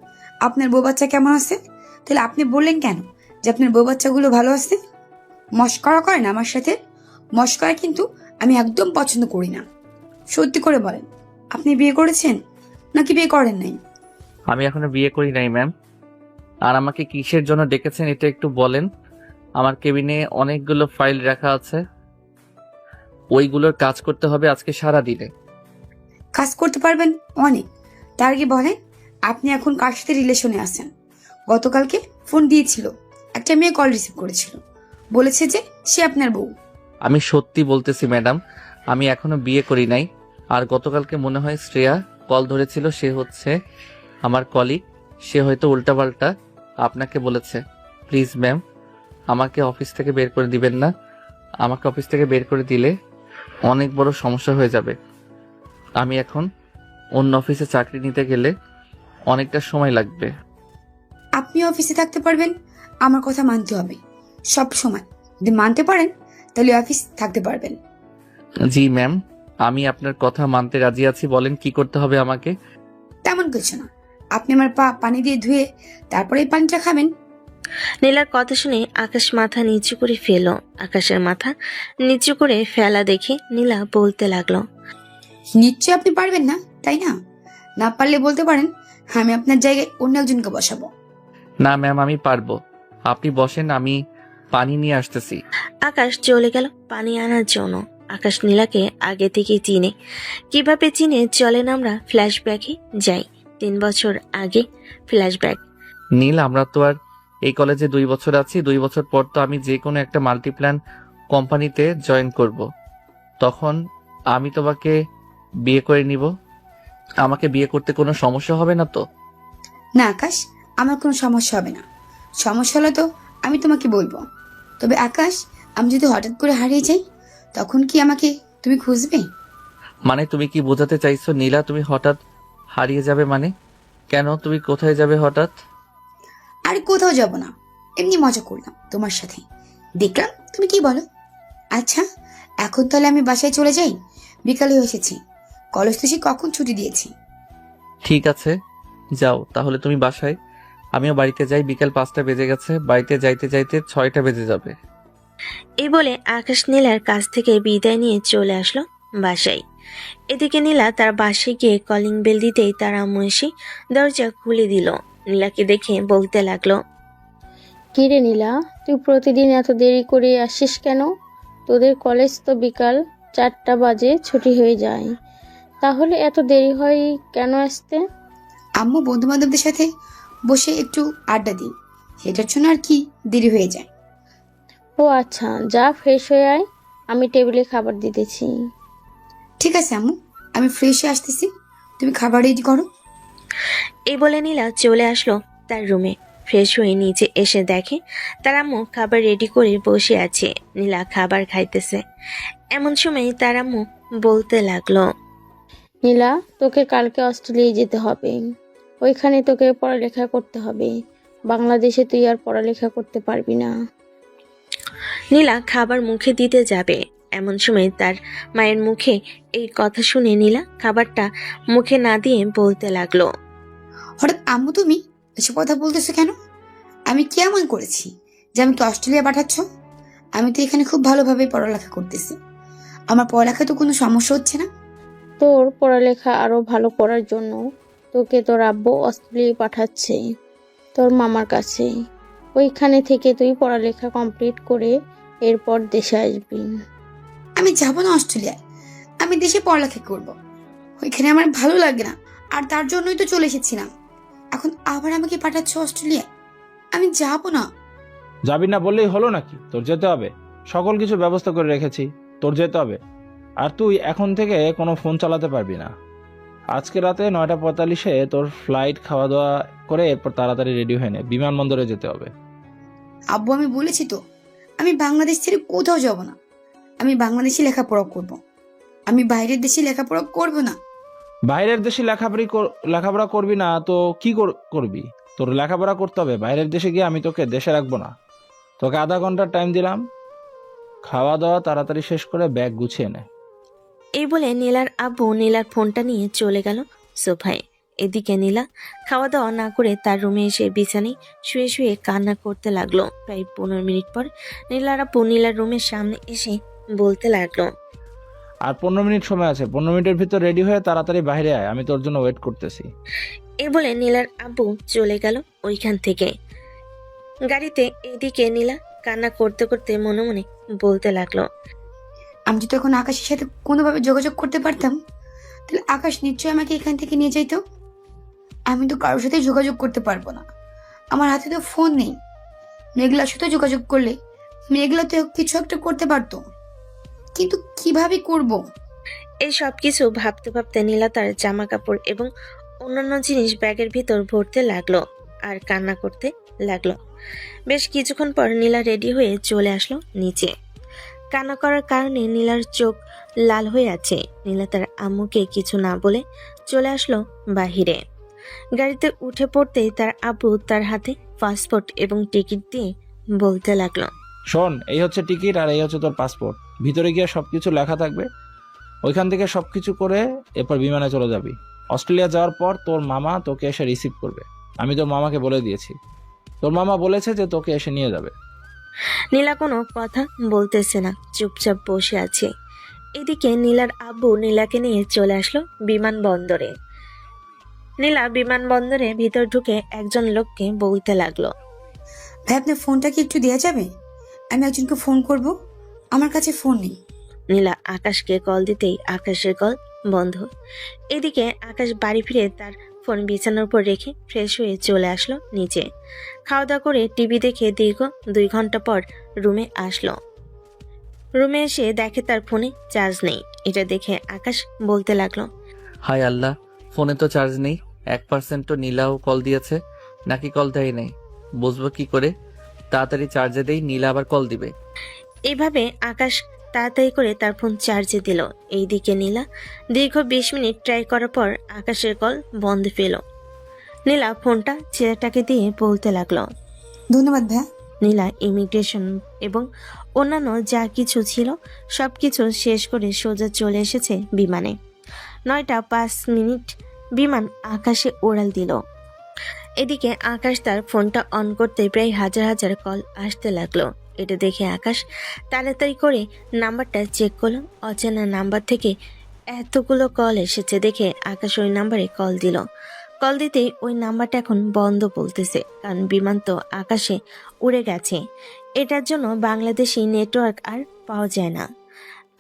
আপনার বউ বাচ্চা কেমন আছে, তাহলে আপনি বললেন কেন যে আপনার বউ বাচ্চাগুলো ভালো আছে? মস্করা করেন আমার সাথে? মস্করা কিন্তু আমি একদম পছন্দ করি না। সত্যি করে বলেন, আপনি বিয়ে করেছেন নাকি বিয়ে করেন নাই? আমি এখনো বিয়ে করি নাই ম্যাম। আর আমাকে কিসের জন্য ডেকেছেন এটা একটু বলেন। আমার কেবিনে অনেকগুলো ফাইল রাখা আছে, ওইগুলোর কাজ করতে হবে আজকে সারা দিনে। কাজ করতে পারবেন অনেক। তার আগে বলেন আপনি এখন কার সাথে রিলেশনে আছেন? গতকালকে ফোন দিয়েছিল, একটা মেয়ে কল রিসিভ করেছিল, বলেছে যে সে আপনার বউ। আমি সত্যি বলতেছি ম্যাডাম, আমি এখনো বিয়ে করি নাই। আর গতকালকে মনে হয় শ্রেয়া কল ধরেছিল, সে হচ্ছে আমার কলিগ। সে হয়তো উল্টাপাল্টা আপনাকে বলেছে। প্লিজ ম্যাম, আমাকে অফিস থেকে বের করে দিবেন না। আমাকে অফিস থেকে বের করে দিলে অনেক বড় সমস্যা হয়ে যাবে। আমি এখন অন্য অফিসে চাকরি নিতে গেলে অনেকটা সময় লাগবে। আপনি অফিসে থাকতে পারবেন, আমার কথা মানতে হবে সব সময়। যদি মানতে পারেন তাহলে অফিস থাকতে পারবেন। জি ম্যাম, আমি আপনার কথা মানতে রাজি আছি। বলেন কি করতে হবে আমাকে। তেমন কিছু না, আপনি আমার পা পানি দিয়ে ধুয়ে তারপরে এই পানিটা খাবেন। নীলার কথা শুনে আকাশ মাথা নিচু করে ফেলল। আকাশের মাথা নিচু করে ফেলা দেখে নীলা বলতে লাগলো, নিশ্চয়ই আপনি পারবেন না, তাই না? না পারলে বলতে পারেন, আমি আপনার জায়গায় অন্য একজনকে বসাবো। না ম্যাম, আমি পারবো। আপনি বসেন, আমি পানি নিয়ে আসতেছি। আকাশ চলে গেল পানি আনার জন্য। আকাশ নীলাকে আগে থেকে চিনে। কিভাবে চিনে চলেন আমরা ফ্ল্যাশব্যাকে যাই। 3 বছর আগে ফ্ল্যাশব্যাক। নীল, আমরা তো আর এই কলেজে 2 বছর আছি। 2 বছর পর তো আমি যে কোনো একটা মাল্টিপ্ল্যান কোম্পানিতে জয়েন করব। তখন আমি তোমাকে বিয়ে করে নিব। আমাকে বিয়ে করতে কোনো সমস্যা হবে না তো? না আকাশ, আমার কোনো সমস্যা হবে না। সমস্যা হলে তো আমি তোমাকে বলবো। তবে আকাশ, আমি যদি হঠাৎ করে হারিয়ে যাই তখন কি আমাকে তুমি খুঁজবে? মানে তুমি কি বোঝাতে চাইছো নীলা তুমি হঠাৎ হারিয়ে যাবে? মানে কেন, তুমি কোথায় যাবে হঠাৎ? আর কোথাও যাব না, এমনি মজা করলাম তোমার সাথে। দেখলাম তুমি কি বলো। আচ্ছা, এখন তাহলে আমি বাসায় চলে যাই। বিকালে এসেছি, কলেজ তো সে কখন ছুটি দিয়েছি। ঠিক আছে, যাও তাহলে তুমি বাসায়। আমিও বাড়িতে যাই। বিকেল 5টা বেজে গেছে। বাড়িতে যাইতে যাইতে 6টা বেজে যাবে। এই বলে আকাশ নীলার কাছ থেকে বিদায় নিয়ে চলে আসলো বাসায়। এদিকে নীলা তার বাসায় গিয়ে কলিং বেল দিতেই তার আম্মু এসে দরজা খুলে দিল। নীলাকে দেখে বলতে লাগলো, কিরে নীলা, তুই প্রতিদিন এত দেরি করে আসিস কেন? তোদের কলেজ তো বিকাল 4টা বাজে ছুটি হয়ে যায়, তাহলে এত দেরি হয় কেন আসতে? আম্মু বন্ধু বান্ধবদের সাথে বসে একটু আড্ডা দিই, সেটার জন্য আর কি দেরি হয়ে যায়। ও আচ্ছা, যা ফ্রেশ হয়ে আয়, আমি টেবিলে খাবার দিতেছি। ঠিক আছে আম্মু, আমি ফ্রেশ হয়ে আসতেছি, তুমি খাবার রেডি করো। এই বলে নীলা চলে আসলো তার রুমে। ফ্রেশ হয়ে নিচে এসে দেখে তার আম্মু খাবার রেডি করে বসে আছে। নীলা খাবার খাইতেছে। এমন সময় তার আম্মু বলতে লাগলো, নীলা, তোকে কালকে অস্ট্রেলিয়া যেতে হবে। ওইখানে তোকে পড়ালেখা করতে হবে। বাংলাদেশে তুই আর পড়ালেখা করতে পারবি না। নীলা খাবার মুখে দিতে যাবে, এমন সময় তার মায়ের মুখে এই কথা শুনে নীলা খাবারটা মুখে না দিয়ে বলতে লাগলো, হঠাৎ আম্মু তুমি এসব কথা বলতেছো কেন? আমি কি এমন করেছি যে আমাকে অস্ট্রেলিয়া পাঠাচ্ছ? আমি তো এখানে খুব ভালোভাবে পড়ালেখা করতেছি। আমার পড়ালেখা তো কোনো সমস্যা হচ্ছে না। তোর পড়ালেখা আরো ভালো করার জন্য তোকে তোর আব্বু অস্ট্রেলিয়া পাঠাচ্ছে, তোর মামার কাছে। ওইখানে থেকে তুই পড়ালেখা কমপ্লিট করে এরপর দেশে আসবি। আমি যাব না অস্ট্রেলিয়ায়। আমি দেশে পড়ালেখা করব। ওইখানে আমার ভালো লাগে না, আর তার জন্যই তো চলে এসেছিলাম। এখন আবার আমাকে পাঠাচ্ছ অস্ট্রেলিয়ায়? আমি যাব না। যাবি না বললেই হলো নাকি? তোর যেতে হবে। সকল কিছু ব্যবস্থা করে রেখেছি, তোর যেতে হবে। আর তুই এখন থেকে কোনো ফোন চালাতে পারবি না। আজকে রাতে 9:45-এ তোর ফ্লাইট, খাওয়া দাওয়া করে এরপর তাড়াতাড়ি রেডি হয়ে নে, বিমানবন্দরে যেতে হবে। আব্বু, আমি বলেছি তো, আমি বাংলাদেশ ছেড়ে কোথাও যাব না। আমি বাংলাদেশে লেখাপড়া করব। আমি বাইরের দেশে লেখাপড়া করব না। বাইরের দেশে লেখাপড়া করবি না তো কি করবি? তোর লেখাপড়া করতে হবে। বাইরের দেশে গিয়ে আমি তোকে দেশে রাখবো না। তোকে আধা ঘন্টার টাইম দিলাম, খাওয়া দাওয়া তাড়াতাড়ি শেষ করে ব্যাগ গুছিয়ে নে। এই বলে নীলার আব্বু নীলার ফোনটা নিয়ে চলে গেল সোফায়। এদিকে নীলা খাওয়া দাওয়া না করে তার রুমে এসে বিছানায় শুয়ে শুয়ে কান্না করতে লাগলো। প্রায় 15 মিনিট পর নীলার আব্বু নীলার রুমের সামনে এসে বলতে লাগলো, আর 15 মিনিট সময় আছে। 15 মিনিটের ভিতর রেডি হয়ে তাড়াতাড়ি বাইরে আয়, আমি তোর জন্য ওয়েট করতেছি। এই বলে নীলার আব্বু চলে গেল ওইখান থেকে। গাড়িতে এদিকে নীলা কান্না করতে করতে মনে মনে বলতে লাগলো, আমি যদি তখন আকাশের সাথে কোনোভাবে যোগাযোগ করতে পারতাম, তাহলে আকাশ নিশ্চয়ই আমাকে এখান থেকে নিয়ে যাইতো। আমি তো কারোর সাথে যোগাযোগ করতে পারবো না। আমার হাতে তো ফোন নেই। মেঘলার সাথে যোগাযোগ করলে মেঘলা তো কিছু একটা করতে পারতো, কিন্তু কিভাবে করব? এই সব কিছু ভাবতে ভাবতে নীলা তার জামা কাপড় এবং অন্যান্য জিনিস ব্যাগের ভিতর ভরতে লাগলো আর কান্না করতে লাগলো। বেশ কিছুক্ষণ পর নীলা রেডি হয়ে চলে আসলো নিচে। কান্না করার কারণে নীলার চোখ লাল হয়ে আছে। নীলা তার আম্মুকে কিছু না বলে চলে আসলো বাহিরে। গাড়িতে উঠে পড়তেই তার আব্বু তার হাতে পাসপোর্ট এবং টিকিট দিয়ে বলতে লাগলো, শোন, এই হচ্ছে টিকিট আর এই হচ্ছে তোর পাসপোর্ট। ভিতরে গিয়ে সবকিছু লেখা থাকবে। ওইখান থেকে সবকিছু করে এরপর বিমানে চলে যাবি। অস্ট্রেলিয়া যাওয়ার পর তোর মামা তোকে এসে রিসিভ করবে। আমি তোর মামাকে বলে দিয়েছি। তোর মামা বলেছে যে তোকে এসে নিয়ে যাবে। নীলা কোনো কথা বলতেছে না, চুপচাপ বসে আছে। এদিকে নীলার আব্বু নীলাকে নিয়ে চলে আসলো বিমানবন্দরে। নীলা বিমানবন্দরে ভিতর ঢুকে একজন লোককে বলতে লাগলো, ভাই, আপনার ফোনটা কি একটু দেওয়া যাবে? আমি একজনকে ফোন করব। আমার কাছে ফোন নেই। নীলা আকাশকে কল দিতেই আকাশের কল বন্ধ। এদিকে আকাশ বাড়ি ফিরে তার ফোন বিছানার উপর রেখে ফ্রেশ হয়ে চলে আসলো নিচে। খাওয়া দাওয়া করে টিভি দেখে দীর্ঘ 2 ঘন্টা পর রুমে আসলো। রুমে এসে দেখে তার ফোনে চার্জ নেই। এটা দেখে আকাশ বলতে লাগলো, হায় আল্লাহ, ফোনে তো চার্জ নেই। 1% তো নীলাও কল দিয়েছে নাকি কল দেয় নাই, বুঝবো কি করে? তাড়াতাড়ি চার্জে দেই, নীলা আবার কল দিবে। এইভাবে আকাশ তাড়াতাড়ি করে তার ফোন চার্জে দিল। এইদিকে নীলা দীর্ঘ 20 মিনিট ট্রাই করার পর আকাশের কল বন্ধ পেল। নীলা ফোনটা ছেলেটাকে দিয়ে বলতে লাগলো, ধন্যবাদ ভাইয়া। নীলা ইমিগ্রেশন এবং অন্যান্য যা কিছু ছিল সবকিছু শেষ করে সোজা চলে এসেছে বিমানে। 9:05 বিমান আকাশে উড়াল দিল। এদিকে আকাশ তার ফোনটা অন করতে প্রায় হাজার হাজার কল আসতে লাগলো। এটা দেখে আকাশ তাড়াতাড়ি করে নাম্বারটা চেক করলো। অচেনা নাম্বার থেকে এতগুলো কল এসেছে দেখে আকাশ ওই নাম্বারে কল দিল। কল দিতেই ওই নাম্বারটা এখন বন্ধ বলতেছে, কারণ বিমান তো আকাশে উড়ে গেছে। এটার জন্য বাংলাদেশি নেটওয়ার্ক আর পাওয়া যায় না।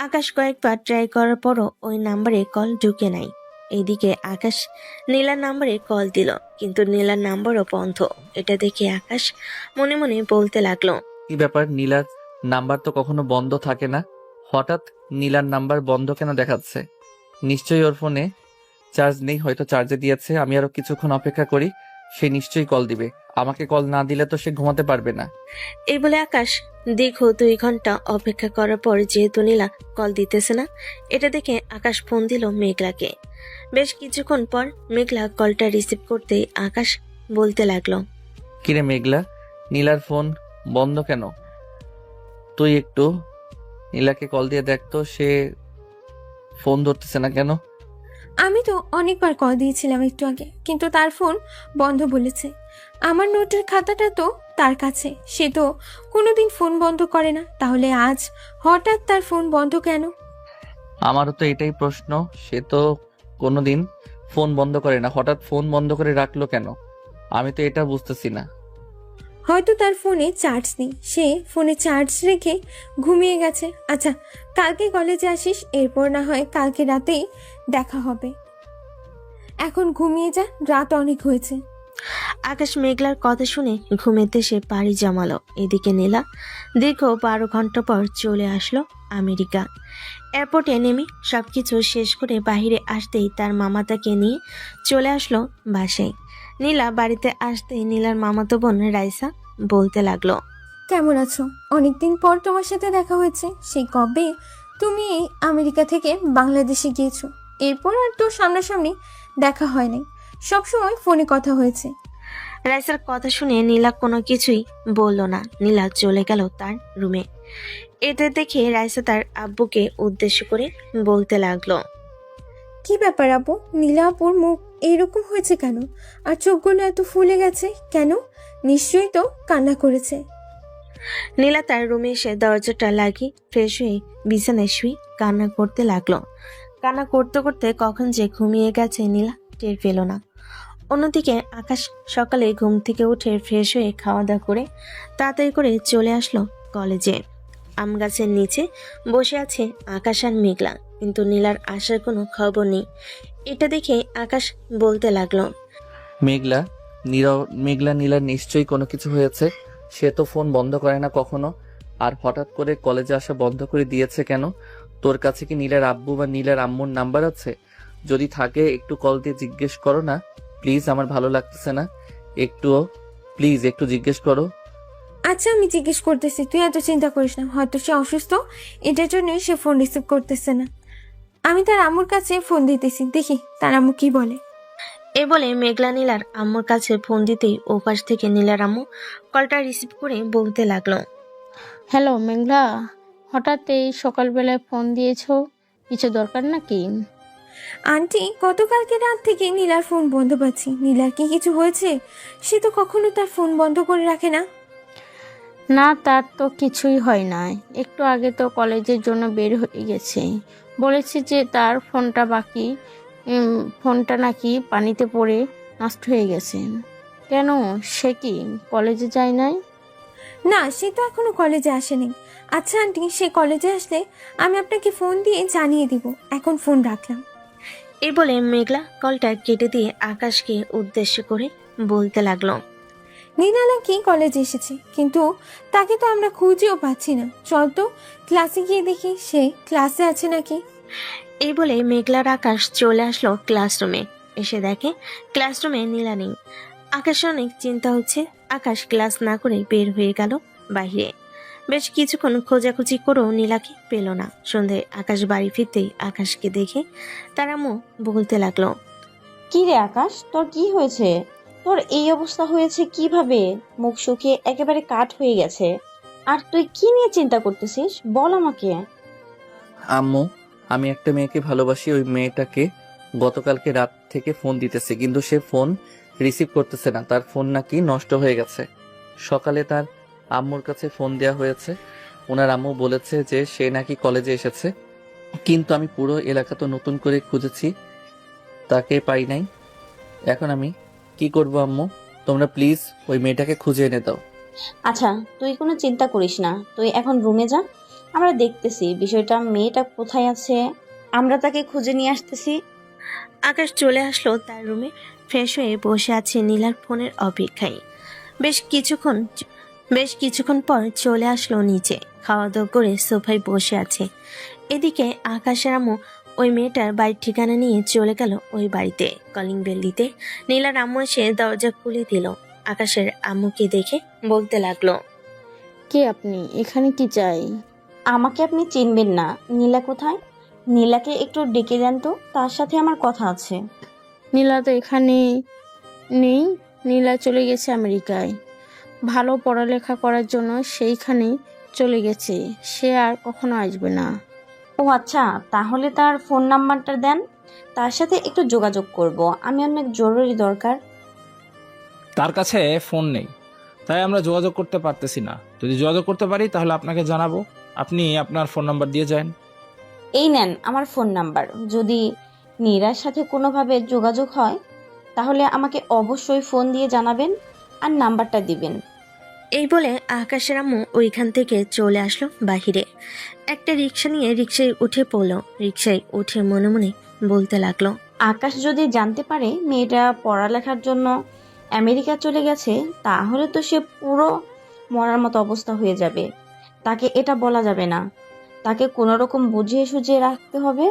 আকাশ কয়েকবার ট্রাই করার পরও ওই নাম্বারে কল ঢুকে নাই। এইদিকে আকাশ নীলার নাম্বারে কল দিল, কিন্তু নীলার নাম্বারও বন্ধ। এটা দেখে আকাশ মনে মনে বলতে লাগলো, কি ব্যাপার, নীলার নাম্বার তো কখনো বন্ধ থাকে না, হঠাৎ নীলার নাম্বার বন্ধ কেন দেখাচ্ছে? নিশ্চয়ই ওর ফোনে চার্জ নেই, হয়তো চার্জে দিয়েছে। আমি আরো কিছুক্ষণ অপেক্ষা করি, সে নিশ্চয়ই কল দিবে। আমাকে কল না দিলে তো সে ঘুমাতে পারবে না। এই বলে আকাশ দীর্ঘ 2 ঘন্টা অপেক্ষা করার পর যেহেতু নীলা কল দিতেছে না, এটা দেখে আকাশ ফোন দিল মেঘলাকে। বেশ কিছুক্ষণ পর মেঘলা কলটা রিসিভ করতেই আকাশ বলতে লাগলো, কিরে মেঘলা, নীলার ফোন বন্ধ কেন? তুই একটু নীলাকে কল দিয়ে দেখ তো, সে ফোন ধরতেছে না কেন? আমি তো অনেকবার কল দিয়েছিলাম একটু আগে, কিন্তু তার ফোন বন্ধ বলেছে। আমার নোটের খাতাটা তো তার কাছে, সে তো কোনোদিন ফোন বন্ধ করে না, তাহলে আজ হঠাৎ তার ফোন বন্ধ কেন? আমারও তো এটাই প্রশ্ন। সে তো কোনোদিন ফোন বন্ধ করে না, হঠাৎ ফোন বন্ধ করে রাখলো কেন? আমি তো এটা বুঝতেছি না। হয়তো তার ফোনে চার্জ নেই, সে ফোনে চার্জ রেখে ঘুমিয়ে গেছে। আচ্ছা, কালকে কলেজে আসিস, এরপর না হয় কালকে রাতেই দেখা হবে। এখন ঘুমিয়ে যা, রাত অনেক হয়েছে। আকাশ মেঘলার কথা শুনে ঘুমেতে সে পাড়ি জমালো। এদিকে নীলা দীর্ঘ 12 ঘন্টা পর চলে আসলো আমেরিকা। এয়ারপোর্টে নেমে সবকিছু শেষ করে বাইরে আসতেই তার মামা তাকে নিয়ে চলে আসলো বাসায়। নীলা বাড়িতে আসতেই নীলার মামাতো বোন রাইসা বলতে লাগলো, কেমন আছো? অনেকদিন পর তোমার সাথে দেখা হয়েছে। সেই কবে তুমি এই আমেরিকা থেকে বাংলাদেশে গিয়েছো, এরপর আর তো সামনাসামনি দেখা হয় নাই, সবসময় ফোনে কথা হয়েছে। রাইসার কথা শুনে নীলা কোনো কিছুই বলল না। নীলা চলে গেল তার রুমে। এতে দেখে রাইসা তার আব্বুকে উদ্দেশ্য করে বলতে লাগলো, কি ব্যাপার আপু, নীলা আপুর মুখ এইরকম হয়েছে কেন? আর চোখগুলো এত ফুলে গেছে কেন? নিশ্চয়ই তো কান্না করেছে। নীলা তার রুমে এসে দরজাটা লাগিয়ে ফ্রেশ হয়ে বিছানায় শুয়ে কান্না করতে লাগলো। কান্না করতে করতে কখন যে ঘুমিয়ে গেছে নীলা টের পেল না। অন্যদিকে আকাশ সকালে ঘুম থেকে উঠে ফ্রেশ হয়ে খাওয়া দাওয়া করে তাড়াতাড়ি করে চলে আসলো কলেজে। আম গাছের নিচে বসে আছে আকাশ আর মেঘলা, কিন্তু নীলার আসার কোনো খবর নেই। এটা দেখে আকাশ বলতে লাগলো, মেঘলা মেঘলা নীলার নিশ্চয়ই কোনো কিছু হয়েছে। সে তো ফোন বন্ধ করে না কখনো, আর হঠাৎ করে কলেজে আসা বন্ধ করে দিয়েছে কেন? তোর কাছে কি নীলার আব্বু বা নীলার আম্মুর নাম্বার আছে? যদি থাকে একটু কল দিয়ে জিজ্ঞেস করো না প্লিজ, আমার ভালো লাগতেছে না। প্লিজ একটু জিজ্ঞেস করো। আচ্ছা, আমি জিজ্ঞেস করতেছি, তুই এত চিন্তা করিস না। হয়তো সে অসুস্থ, এটার জন্যই সে ফোন রিসিভ করতেছে না। আমি তার আম্মুর কাছে ফোন দিতেছি, দেখি তার আম্মু কি বলে। এ বলে মেঘলা নীলার আম্মুর কাছে ফোন দিতেই ওপাশ থেকে নীলার আম্মু কলটা রিসিভ করে বলতে লাগলো, হ্যালো মেঘলা, হঠাৎ এই সকালবেলায় ফোন দিয়েছো, কিছু দরকার নাকি? আন্টি, গতকালকে রাত থেকে নীলার ফোন বন্ধ পাচ্ছি। নীলার কি কিছু হয়েছে? সে তো কখনো তার ফোন বন্ধ করে রাখে না। না, তার তো কিছুই হয় না। একটু আগে তো কলেজের জন্য বের হয়ে গেছে, বলেছে যে তার ফোনটা নাকি পানিতে পড়ে নষ্ট হয়ে গেছে। কেন, সে কি কলেজে যায় নাই? না, সে তো এখনো কলেজে আসেনি। আচ্ছা আন্টি, সে কলেজে আসলে আমি আপনাকে ফোন দিয়ে জানিয়ে দিব। এখন ফোন রাখলাম। এই বলে মেঘলা কলটা কেটে দিয়ে আকাশকে উদ্দেশ্য করে বলতে লাগলো, নীলা নাকি কলেজে এসেছে, কিন্তু তাকে তো আমরা খুঁজেও পাচ্ছি না। চল তো ক্লাসে গিয়ে দেখি সে ক্লাসে আছে নাকি। এই বলে মেঘলার আকাশ চলে আসলো ক্লাসরুমে। এসে দেখে ক্লাসরুমে নীলা নেই। আকাশের অনেক চিন্তা হচ্ছে। আকাশ ক্লাস না করে বের হয়ে গেল বাইরে। বেশ কিছুক্ষণ খোঁজাখুঁজি করেও নীলাকে পেল না। সন্ধ্যায় আকাশ বাড়ি ফিরতেই আকাশকে দেখে তার আম্মু বলতে লাগলো, কি রে আকাশ, তোর কি হয়েছে? তোর এই অবস্থা হয়েছে কিভাবে? মুখ শুকিয়ে একেবারে কাঠ হয়ে গেছে। আর তুই কি নিয়ে চিন্তা করতেছিস, বল আমাকে। আম্মু, আমি একটা মেয়েকে ভালোবাসি। ওই মেয়েটাকে গতকালকে রাত থেকে ফোন দিতেছে, কিন্তু সে ফোন রিসিভ করতেছে না। তার ফোন নাকি নষ্ট হয়ে গেছে। সকালে তার আম্মুর কাছে ফোন দেওয়া হয়েছে। ওনার আম্মু বলেছে যে সে নাকি কলেজে এসেছে, কিন্তু আমি পুরো এলাকা তো নতুন করে খুঁজেছি, তাকে পাই নাই। এখন আমি কি করব আম্মু? তোমরা প্লিজ ওই মেয়েটাকে খুঁজে এনে দাও। আচ্ছা, তুই কোনো চিন্তা করিস না, তুই এখন রুমে যা, আমরা দেখতেছি বিষয়টা, মেয়েটা কোথায় আছে, আমরা তাকে খুঁজে নিয়ে আসতেছি। আকাশ চলে আসলো তার রুমে। ফ্রেশ হয়ে বসে আছে নীলার ফোনের অপেক্ষায়। বেশ কিছুক্ষণ পর চলে আসলো নিচে। খাওয়া দাওয়া করে সোফায় বসে আছে। এদিকে আকাশের আম্মু ওই মেয়েটার বাড়ির ঠিকানা নিয়ে চলে গেল ওই বাড়িতে। কলিং বেল দিতে নীলার আম্মু এসে দরজা খুলে দিল। আকাশের আম্মুকে দেখে বলতে লাগলো, কে আপনি, এখানে কি চাই? আমাকে আপনি চিনবেন না, নীলা কোথায়? নীলাকে একটু ডেকে দেন তো, তার সাথে আমার কথা আছে। নীলা তো এখানে নেই, নীলা চলে গেছে আমেরিকায়। ভালো পড়ালেখা করার জন্য সেইখানে চলে গেছে, সে আর কখনো আসবে না। ও আচ্ছা, তাহলে তার ফোন নাম্বারটা দেন, তার সাথে একটু যোগাযোগ করব, আমি অনেক জরুরি দরকার। তার কাছে ফোন নেই, তাই আমরা যোগাযোগ করতে পারতেছি না। যদি যোগাযোগ করতে পারি তাহলে আপনাকে জানাবো। আপনি আপনার ফোন নাম্বার দিয়ে যান। এই নেন আমার ফোন নাম্বার। যদি নীরার সাথে কোনোভাবে যোগাযোগ হয় তাহলে আমাকে অবশ্যই ফোন দিয়ে জানাবেন আর নাম্বারটা দিবেন। এই বলে আকাশের আম্মু ওইখান থেকে চলে আসলো বাহিরে। একটা রিক্সা নিয়ে রিক্সায় উঠে পড়লো। রিক্সায় উঠে মনে মনে বলতে লাগলো, আকাশ যদি জানতে পারে মেয়েটা পড়ালেখার জন্য আমেরিকা চলে গেছে তাহলে তো সে পুরো মরার মতো অবস্থা হয়ে যাবে। তাকে এটা বলা যাবে না, তাকে কোনো রকম বুঝিয়ে সুঝিয়ে রাখতে হবে।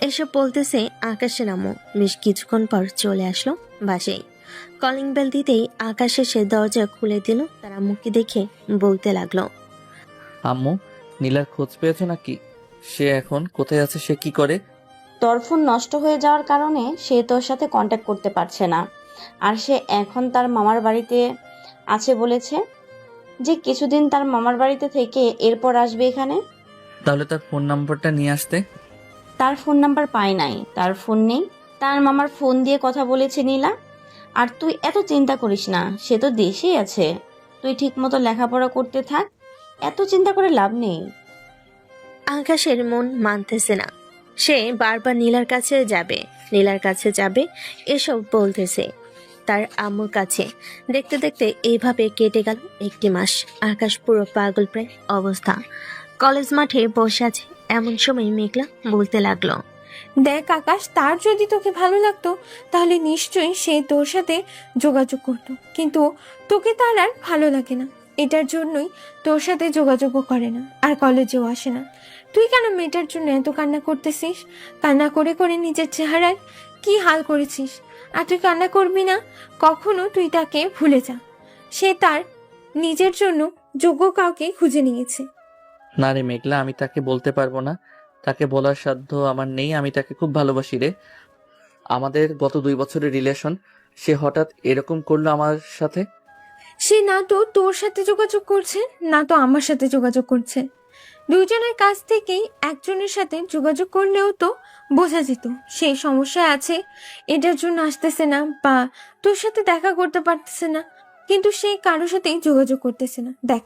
এসব বলতেছে আকাশের আম্মু। বেশ কিছুক্ষণ পর চলে আসলো বাসায়। কলিং বেল দিতেই আকাশ এসে দরজা খুলে দিল। তার আম্মুকে দেখে বলতে লাগলো, আম্মু, নীলার খোঁজ পেয়েছো নাকি? সে এখন কোথায় আছে, সে কি করে? তোর ফোন নষ্ট হয়ে যাওয়ার কারণে সে তোর সাথে কন্ট্যাক্ট করতে পারছে না, আর সে এখন তার মামার বাড়িতে আছে বলেছে যে কিছুদিন তার মামার বাড়িতে থেকে এরপর আসবে এখানে। তাহলে তার ফোন নাম্বারটা নিয়ে আসতে। তার ফোন নাম্বার পাই নাই, তার ফোন নেই। তার মামার ফোন দিয়ে কথা বলেছে নীলা। আর তুই এত চিন্তা করিস না, সে তো দেশেই আছে। তুই ঠিক মতো লেখাপড়া করতে থাক, এত চিন্তা করে লাভ নেই। আকাশের মন মানতেছে না। সে বারবার নীলার কাছে যাবে, নীলার কাছে যাবে এসব বলতেছে তার আম্মুর কাছে। দেখতে দেখতে এইভাবে কেটে গেল একটি মাস। আকাশ পুরো পাগল প্রায় অবস্থা। কলেজ মাঠে বসে আছে। এমন সময় মেঘলা বলতে লাগলো, দেখ আকাশ, তার যদি তোকে ভালো লাগতো তাহলে নিশ্চয়ই সে তোর সাথে যোগাযোগ করতো, কিন্তু তোকে তার আর ভালো লাগে না। এটার জন্যই তোর সাথে যোগাযোগও করে না আর কলেজেও আসে না। তুই কেন মেয়েটার জন্য এত কান্না করতেছিস? কান্না করে করে নিজের চেহারায় কি হাল করেছিস। আর তুই কান্না করবি না, কখনো তুই তাকে ভুলে যা। সে তার নিজের জন্য যোগ্য কাউকে খুঁজে নিয়েছে। না রে মেঘলা, আমি তাকে বলতে পারবো না। তাকে বলার সাধ্য আমার নেই। আমি তাকে খুব ভালোবাসি রে। আমাদের গত 2 বছরের রিলেশন, সে হঠাৎ এরকম করলো আমার সাথে। সে না তো তোর সাথে যোগাযোগ করছে, না তো আমার সাথে যোগাযোগ করছে। দুজনের কাছ থেকেই একজনের সাথে যোগাযোগ করলেও তো বোঝা যেত সে সমস্যায় আছে, এটার জন্য আসতেছে না বা তোর সাথে দেখা করতে পারতেছে না। কিন্তু সে কারোর সাথেই যোগাযোগ করতেছে না। দেখ,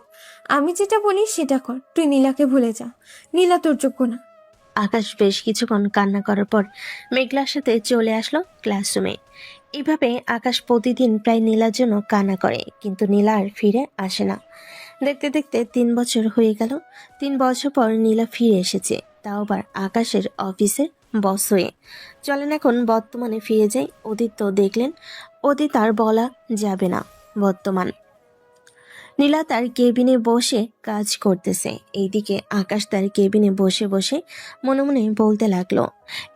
আমি যেটা বলি সেটা কর। তুই নীলাকে ভুলে যা। নীলা তোর যোগ্য না। আকাশ বেশ কিছুক্ষণ কান্না করার পর মেঘলার সাথে চলে আসলো ক্লাসরুমে। এইভাবে আকাশ প্রতিদিন প্রায় নীলার জন্য কান্না করে, কিন্তু নীলা আর ফিরে আসে না। দেখতে দেখতে 3 বছর হয়ে গেল। 3 বছর পর নীলা ফিরে এসেছে, তাও আবার আকাশের অফিসের বস হয়ে। চলেন এখন বর্তমানে ফিরে যাই। অতীত তো দেখলেন, অতীত আর বলা যাবে না। বর্তমান নীলা তার কেবিনে বসে কাজ করতেছে। এইদিকে আকাশ তার কেবিনে বসে বসে মনে মনে বলতে লাগলো।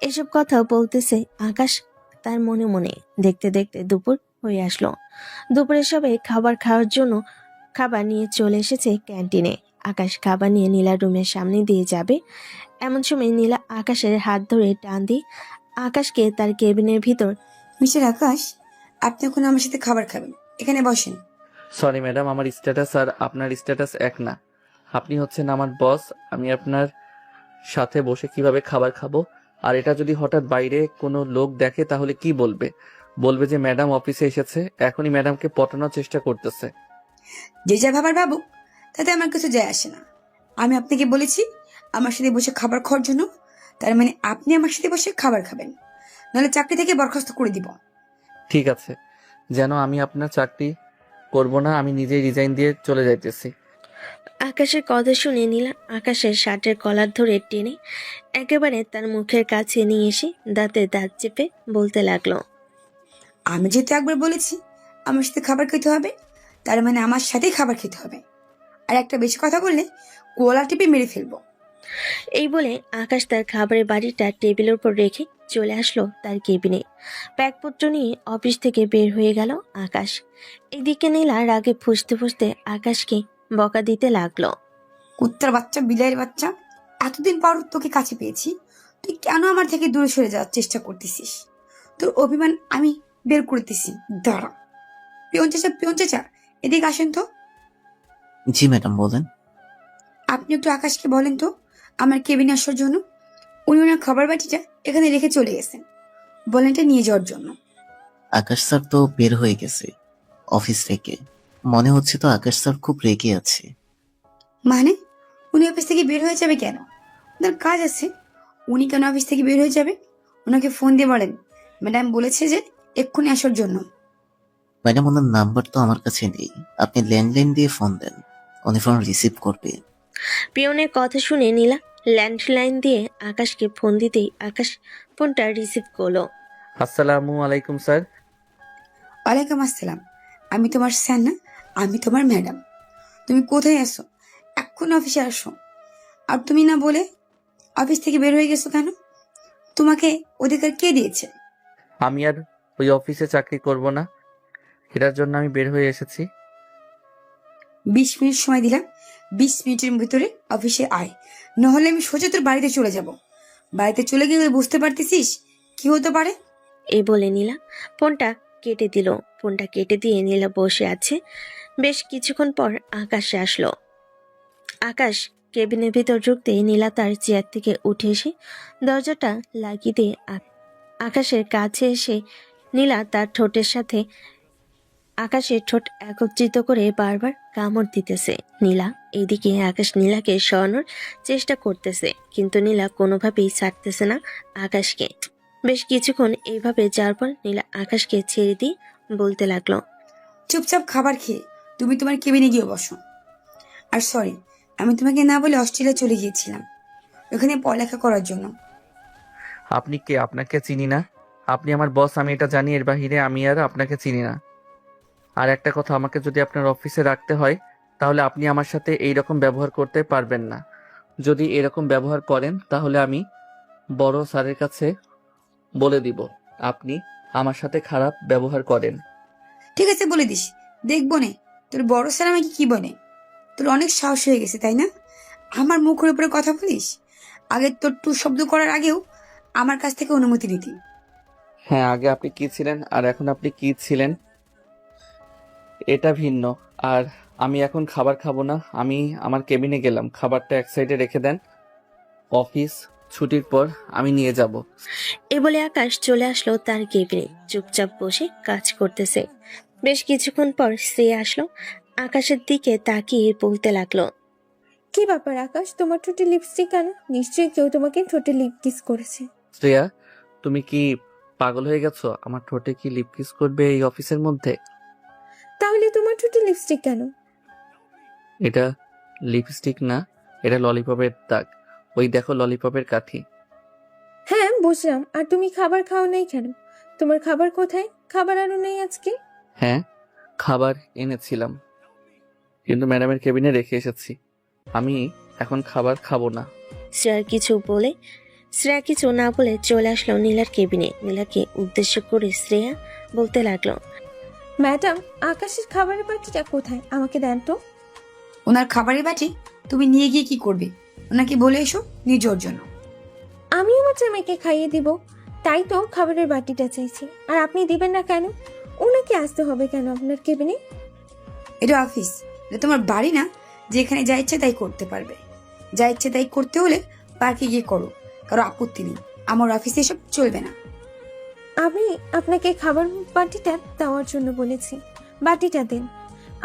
এসব কথা বলতেছে আকাশ তার মনে মনে। দেখতে দেখতে দুপুর হয়ে আসলো। দুপুরে সবাই খাবার খাওয়ার জন্য খাবার নিয়ে চলে এসেছে ক্যান্টিনে। আকাশ খাবার নিয়ে নীলার রুমের সামনে দিয়ে যাবে, এমন সময় নীলা আকাশের হাত ধরে টান দিয়ে আকাশকে তার কেবিনের ভিতর। মিস্টার আকাশ, আপনি এখন আমার সাথে খাবার খাবেন, এখানে বসেন। সরি ম্যাডাম, আমার স্ট্যাটাস আর আপনার স্ট্যাটাস এক না। আপনি হচ্ছেন আমার বস। আমি আপনার সাথে বসে কিভাবে খাবার খাবো? আর এটা যদি হঠাৎ বাইরে কোনো লোক দেখে তাহলে কি বলবে? বলবে যে ম্যাডাম অফিসে এসেছে, এখনই ম্যাডামকে পটানোর চেষ্টা করতেছে। যে যা ভাবার ভাবুক, তাতে আমার কিছু যায় আসে না। আমি আপনাকে বলেছি আমার সাথে বসে খাবার খাওয়ার জন্য, তার মানে আপনি আমার সাথে বসে খাবার খাবেন, নাহলে চাকরি থেকে বরখাস্ত করে দিব। ঠিক আছে, যেন আমি আপনার চাকরি করব না, আমি নিজেই রিজাইন দিয়ে চলে যাইতেছি। আকাশের কথা শুনে নীলা আকাশের শার্টের কলার ধরে টেনে একেবারে তার মুখের কাছে নিয়ে এসে দাঁতে দাঁত চেপে বলতে লাগলো, আমি যেহেতু একবার বলেছি আমার সাথে খাবার খেতে হবে, তার মানে আমার সাথেই খাবার খেতে হবে। আর একটা বেশি কথা বললে কোলা টিপে মেরে ফেলবো। এই বলে আকাশ তার খাবারের বাড়িটা টেবিলের উপর রেখে চলে আসলো তার কেবিনে। ব্যাগপত্র নিয়ে অফিস থেকে বের হয়ে গেল আকাশ। এদিকে নীলা রাগে ফুঁসতে ফুঁসতে আকাশকে বকা দিতে লাগলো। কুত্তার বাচ্চা, বিলাইয়ের বাচ্চা, এতদিন পর তোকে কাছে পেয়েছি, তুই কেন আমার থেকে দূরে সরে যাওয়ার চেষ্টা করতেছিস? তোর অভিমান আমি বের করতেছি, দাঁড়া। পিয়ন চেঁচা, এদিকে আসেন তো। জি ম্যাডাম, বলেন। আপনি একটু আকাশকে বলেন তো আমার কেবিনে আসার জন্য। উনি ওনার খাবার বাটিটা এখানে রেখে চলে গেছেন, বলেন এটা নিয়ে যাওয়ার জন্য। আকাশ স্যার তো বের হয়ে গেছে অফিস থেকে। মনে হচ্ছে তো আকাশ স্যার খুব রেগে আছে। মানে উনি অফিস থেকে বের হয়ে যাবে কেন? ওনার কাজ আছে। উনি কেন অফিস থেকে বের হয়ে যাবে? ওনাকে ফোন দিয়ে বলেন ম্যাডাম বলেছে যে এক্ষুনি আসার জন্য। ম্যাডাম, ওনার নাম্বার তো আমার কাছে নেই, আপনি ল্যান্ডলাইন দিয়ে ফোন দেন, উনি ফোন রিসিভ করবে। পিয়নের কথা শুনে নীলা ল্যান্ডলাইন দিয়ে আকাশকে ফোন দিতেই আকাশ ফোনটা রিসিভ করলো। আসসালামু আলাইকুম স্যার। ওয়ালাইকুম আসসালাম। আমি তোমার স্যার না, আমি তোমার ম্যাডাম। তুমি কোথায় আসো? এখন অফিসে আসো। আর তুমি না বলে অফিস থেকে বের হয়ে গেছো কেন? তোমাকে অধিকার কে দিয়েছে? আমি আর ওই অফিসে চাকরি করব না, এটার জন্য আমি বের হয়ে এসেছি। 20 মিনিট সময় দিলাম, 20 মিনিটের ভিতরে অফিসে আয়, নাহলে আমি সোজা তোর বাড়িতে চলে যাব। বাড়িতে চলে গেলে বুঝতে পারতেছিস কি হতে পারে। এই বলে নীলা ফোনটা কেটে দিল। ফোনটা কেটে দিয়ে নীলা বসে আছে। বেশ কিছুক্ষণ পর আকাশ আসলো। আকাশ কেবিনের ভিতর ঢুকতে নীলা তার চেয়ার থেকে উঠে এসে দরজাটা লাগিয়ে দিয়ে আকাশের কাছে এসে নীলা তার ঠোঁটের সাথে আকাশের ঠোঁট একত্রিত করে বারবার কামড় দিতেছে। নীলা এইদিকে আকাশ নীলাকে সরানোর চেষ্টা করতেছে, কিন্তু নীলা কোনোভাবেই ছাড়তেছে না আকাশকে। বেশ কিছুক্ষণ এইভাবে যাওয়ার পর নীলা আকাশকে ছেড়ে দিয়ে বলতে লাগলো, চুপচাপ খাবার খেয়ে তুমি তোমার কেবিনে গিয়ে বসো। আর সরি, আমি তোমাকে না বলে অস্ট্রেলিয়া চলে গিয়েছিলাম ওখানে পড়ালেখা করার জন্য। আপনি কে? আপনাকে চিনি না। আপনি আমার বস, আমি এটা জানি, এর বাহিরে আমি আর আপনাকে চিনি না। আর একটা কথা, আমাকে যদি আপনার অফিসে রাখতে হয় তাহলে আপনি আমার সাথে এই রকম ব্যবহার করতে পারবেন না। যদি এরকম ব্যবহার করেন তাহলে আমি বড় স্যারের কাছে বলে দিব আপনি আমার সাথে খারাপ ব্যবহার করেন। ঠিক আছে, বলে দিস, দেখবো নে তোর বড় স্যার আমাকে কি বলে। তোর অনেক সাহস হয়ে গেছে তাই না? আমার মুখের উপরে কথা বলিস। আগে তোর টু শব্দ করার আগেও আমার কাছ থেকে অনুমতি নিতি। হ্যাঁ, আগে আপনি কি ছিলেন আর এখন আপনি কি ছিলেন এটা ভিন্ন। আর আমি এখন খাবার খাবো না, আমি আমার কেবিনে গেলাম। খাবারটা এক সাইডে রেখে দেন, অফিস ছুটির পর আমি নিয়ে যাব। এ বলে আকাশ চলে আসলো তার কেবিনে। চুপচাপ বসে কাজ করতেছে। বেশ কিছুক্ষণ পর সে আসলো, আকাশের দিকে তাকিয়ে বলতে লাগলো, কি ব্যাপার আকাশ, তোমার ঠোঁটে লিপস্টিক কেন? নিশ্চয়ই কেউ তোমাকে ঠোঁটে লিপ কিস করেছে। শ্রেয়া, তুমি কি পাগল হয়ে গেছো? আমার ঠোঁটে কি লিপ কিস করবে এই অফিসের মধ্যে? তাহলে তোমার ঠোঁটে লিপস্টিক কেন? এটা লিপস্টিক না, এটা ললিপপের দাগ। ওই দেখো ললিপপের কাঠি। হ্যাঁ বুঝলাম, আর তুমি খাবার খাও নাই কেন? তোমার খাবার কোথায়? খাবার আরো নেই আজকে? হ্যাঁ, খাবার এনেছিলাম, কিন্তু ম্যাডামের কেবিনে রেখে এসেছি। আমি এখন খাবার খাবো না। শ্রেয়া কিছু না বলে চলে আসলো নীলার কেবিনে। নীলাকে উদ্দেশ্য করে শ্রেয়া বলতে লাগলো, ম্যাডাম, আকাশের খাবারের বাটিটা কোথায়? আমাকে দেন তো। ওনার খাবারের বাটি তুমি নিয়ে গিয়ে কি করবে? ওনাকে বলে এসো নিয়ে যাওয়ার জন্য। আমি আমার জামাইকে খাইয়ে দিব, তাই তো খাবারের বাটিটা চাইছি। আর আপনি দিবেন না কেন? ওনাকে আসতে হবে কেন আপনার কেবিনে? এটা অফিস, এটা তোমার বাড়ি না যেখানে যা ইচ্ছে তাই করতে পারবে। যা ইচ্ছে তাই করতে হলে পার্কে গিয়ে করো, কারো আপত্তি নেই। আমার অফিসে এসব চলবে না। আমি আপনাকে খাবার বাটিটা দেওয়ার জন্য বলেছি, বাটিটা দিন।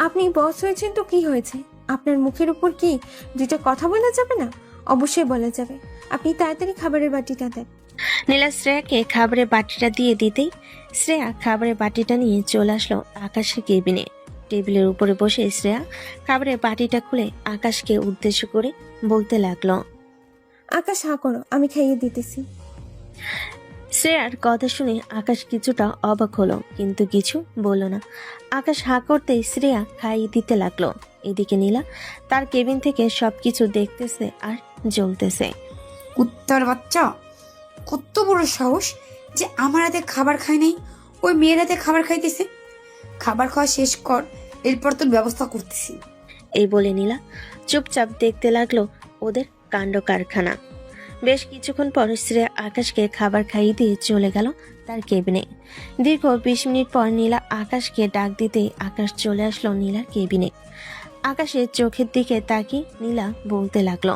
আপনি বস হয়েছেন তো কি হয়েছে? আপনার মুখের উপর কি দুইটা কথা বলা যাবে না? অবশ্যই বলা যাবে। আপনি তাড়াতাড়ি খাবারের বাটিটা দেন। নীলা শ্রেয়াকে খাবারের বাটিটা দিয়ে দিতেই শ্রেয়া খাবারের বাটিটা নিয়ে চলে আসলো আকাশের কেবিনে। টেবিলের উপরে বসে শ্রেয়া খাবারের বাটিটা খুলে আকাশকে উদ্দেশ্য করে বলতে লাগলো, আকাশ হা করো, আমি খাইয়ে দিতেছি। শ্রেয়ার কথা শুনে আকাশ কিছুটা অবাক হলো, কিন্তু কিছু বলল না। আকাশ হা করতেই শ্রেয়া খাইয়ে দিতে লাগলো। এদিকে নীলা তার কেবিন থেকে সবকিছু দেখতেছে আর জ্বলতেছে। কুত্তার বাচ্চা, কত বড় সাহস যে আমার হাতে খাবার খায় নাই, ওই মেয়ের হাতে খাবার খাইতেছে। খাবার খাওয়া শেষ কর, এরপর তোর ব্যবস্থা করতেছি। এই বলে নীলা চুপচাপ দেখতে লাগলো ওদের কাণ্ড কারখানা। বেশ কিছুক্ষণ পর শ্রেয়া আকাশকে খাবার খাইয়ে দিয়ে চলে গেল তার কেবিনে। দীর্ঘ 20 মিনিট পর নীলা আকাশকে ডাক দিতেই আকাশ চলে আসলো নীলার কেবিনে। আকাশের চোখের দিকে তাকিয়ে নীলা বলতে লাগলো,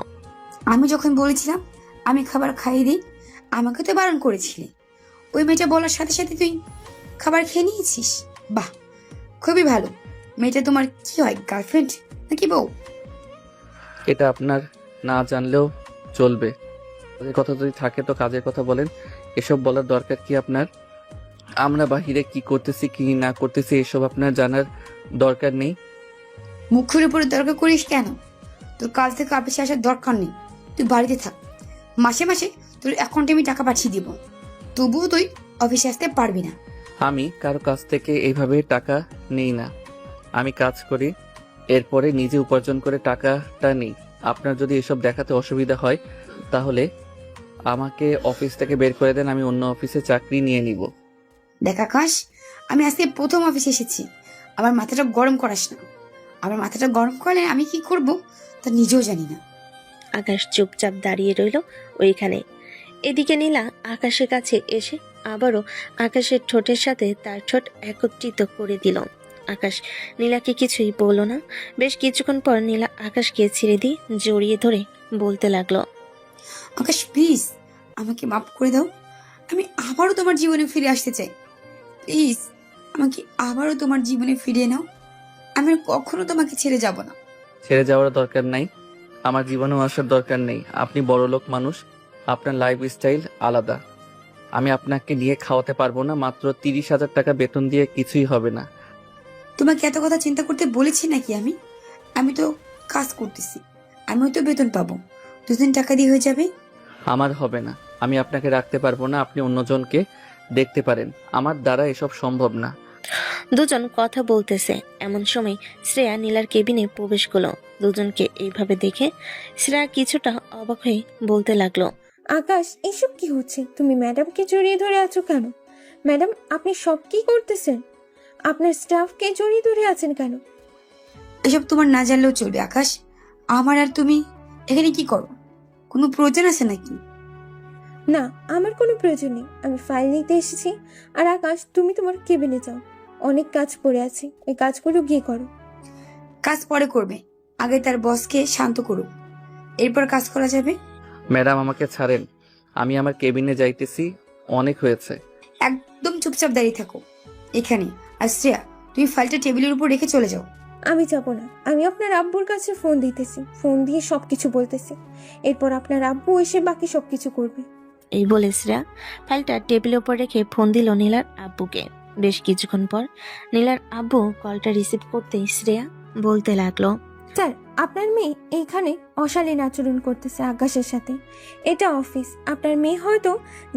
আমি যখন বলেছিলাম আমি খাবার খাইয়ে দিই? আমাকে তো বারণ করেছিলি। ওই মেয়েটা বলার সাথে সাথে তুই খাবার খেয়ে নিয়েছিস। বাহ, খুবই ভালো। মেয়েটা তোমার কি হয়, গার্লফ্রেন্ড নাকি বউ? এটা আপনার না জানলেও চলবে। কাজের কথা যদি থাকে তো কাজের কথা বলেন, এসব বলার দরকার কি আপনার? আমরা বাহিরে কি করতেছি কি না করতেছি এসব আপনার জানার দরকার নেই। মুখের উপরে দরকার করিস কেন? তোর কাল থেকে অফিসে আসার দরকার নেই, তুই বাড়িতে থাক। মাসে মাসে তোর অ্যাকাউন্টে আমি টাকা পাঠিয়ে দিব, তবুও তুই অফিসে আসতে পারবি না। আমি কারো কাছ থেকে এইভাবে টাকা নেই না। আমি কাজ করি, এরপরে নিজে উপার্জন করে টাকাটা নিই। আপনার যদি এসব দেখাতে অসুবিধা হয় তাহলে আমাকে অফিস থেকে বের করে দেন, আমি অন্য অফিসে চাকরি নিয়ে নিব। দেখ আকাশ, আমি আজকে প্রথম অফিসে এসেছি, আমার মাথাটা গরম করাস না। আমার মাথাটা গরম করলে আমি কি করব তা নিজেও জানি না। আকাশ চুপচাপ দাঁড়িয়ে রইল ওইখানে। এদিকে নীলা আকাশের কাছে এসে আবারও আকাশের ঠোঁটের সাথে তার ঠোঁট একত্রিত করে দিল। আকাশ নীলাকে কিছুই বলল না। বেশ কিছুক্ষণ পর নীলা আকাশকে ছেড়ে দিয়ে জড়িয়ে ধরে বলতে লাগলো, আকাশ প্লিজ আমাকে মাফ করে দাও। আমি আবারও তোমার জীবনে ফিরে আসতে চাই। প্লিজ আমাকে আবারও তোমার জীবনে ফিরিয়ে নাও। আমি আর কখনো তোমাকে ছেড়ে যাব না। ছেড়ে যাওয়ার দরকার নাই, আমার জীবনেও আসার দরকার নেই। আপনি বড়লোক মানুষ, আপনার লাইফস্টাইল আলাদা। আমি আপনাকে নিয়ে খাওয়াতে পারবো না। মাত্র 30,000 টাকা বেতন দিয়ে কিছুই হবে না। তোমাকে এত কথা চিন্তা করতে বলেছি নাকি? আমি তো কাজ করতেছি, আমিও তো বেতন পাবো। 2 দিন টাকা দিয়ে হয়ে যাবে। আমার হবে না, আমি আপনাকে রাখতে পারবো না। আপনি অন্যজনকে দেখতে পারেন, আমার দ্বারা এসব সম্ভব না। দুজন কথা বলতেছে। এমন সময় শ্রেয়া নীলার কেবিনে প্রবেশ করলো। দুজনকে এইভাবে দেখে শ্রেয়া কিছুটা অবাক হয়ে বলতে লাগলো, আকাশ, এসব কি হচ্ছে? তুমি ম্যাডামকে জড়িয়ে ধরে আছো কেন? ম্যাডাম, আপনি সব কি করতেছেন? আপনার স্টাফকে জড়িয়ে ধরে আছেন কেন? এসব তোমার না জানলেও চলবে আকাশ। আমার আর তুমি এখানে কি করো? কোনো প্রয়োজন আছে নাকি? না, আমার কোনো প্রয়োজন নেই। আমি ফাইল নিতে এসেছি। আর আকাশ, তুমি তোমার কেবিনে যাও, অনেক কাজ পড়ে আছে, ওই কাজগুলো গিয়ে করো। কাজ পরে করবে, আগে তার বসকে শান্ত করুক, এরপর কাজ করা যাবে। ম্যাডাম আমাকে ছাড়েন, আমি আমার কেবিনে যাইতেছি, অনেক হয়েছে। একদম চুপচাপ দাঁড়িয়ে থাকো এখানে। আর শ্রেয়া, তুমি ফাইলটা টেবিলের উপর রেখে চলে যাও। আমি যাব না। আমি আপনার আব্বুর কাছে ফোন দিতেছি, ফোন দিয়ে সবকিছু বলতেছি। এরপর আপনার আব্বু এসে বাকি সবকিছু করবে। এই বলে শ্রেয়া ফাইলটা টেবিলের উপর রেখে ফোন দিল নীলার আব্বুকে। বেশ কিছুক্ষণ পর নীলার আব্বু কলটা রিসিভ করতেই শ্রেয়া বলতে লাগলো, স্যার, আপনার মেয়ে এইখানে অশালীন আচরণ করতেছে আকাশের সাথে। এটা অফিস, আপনার মেয়ে হয়তো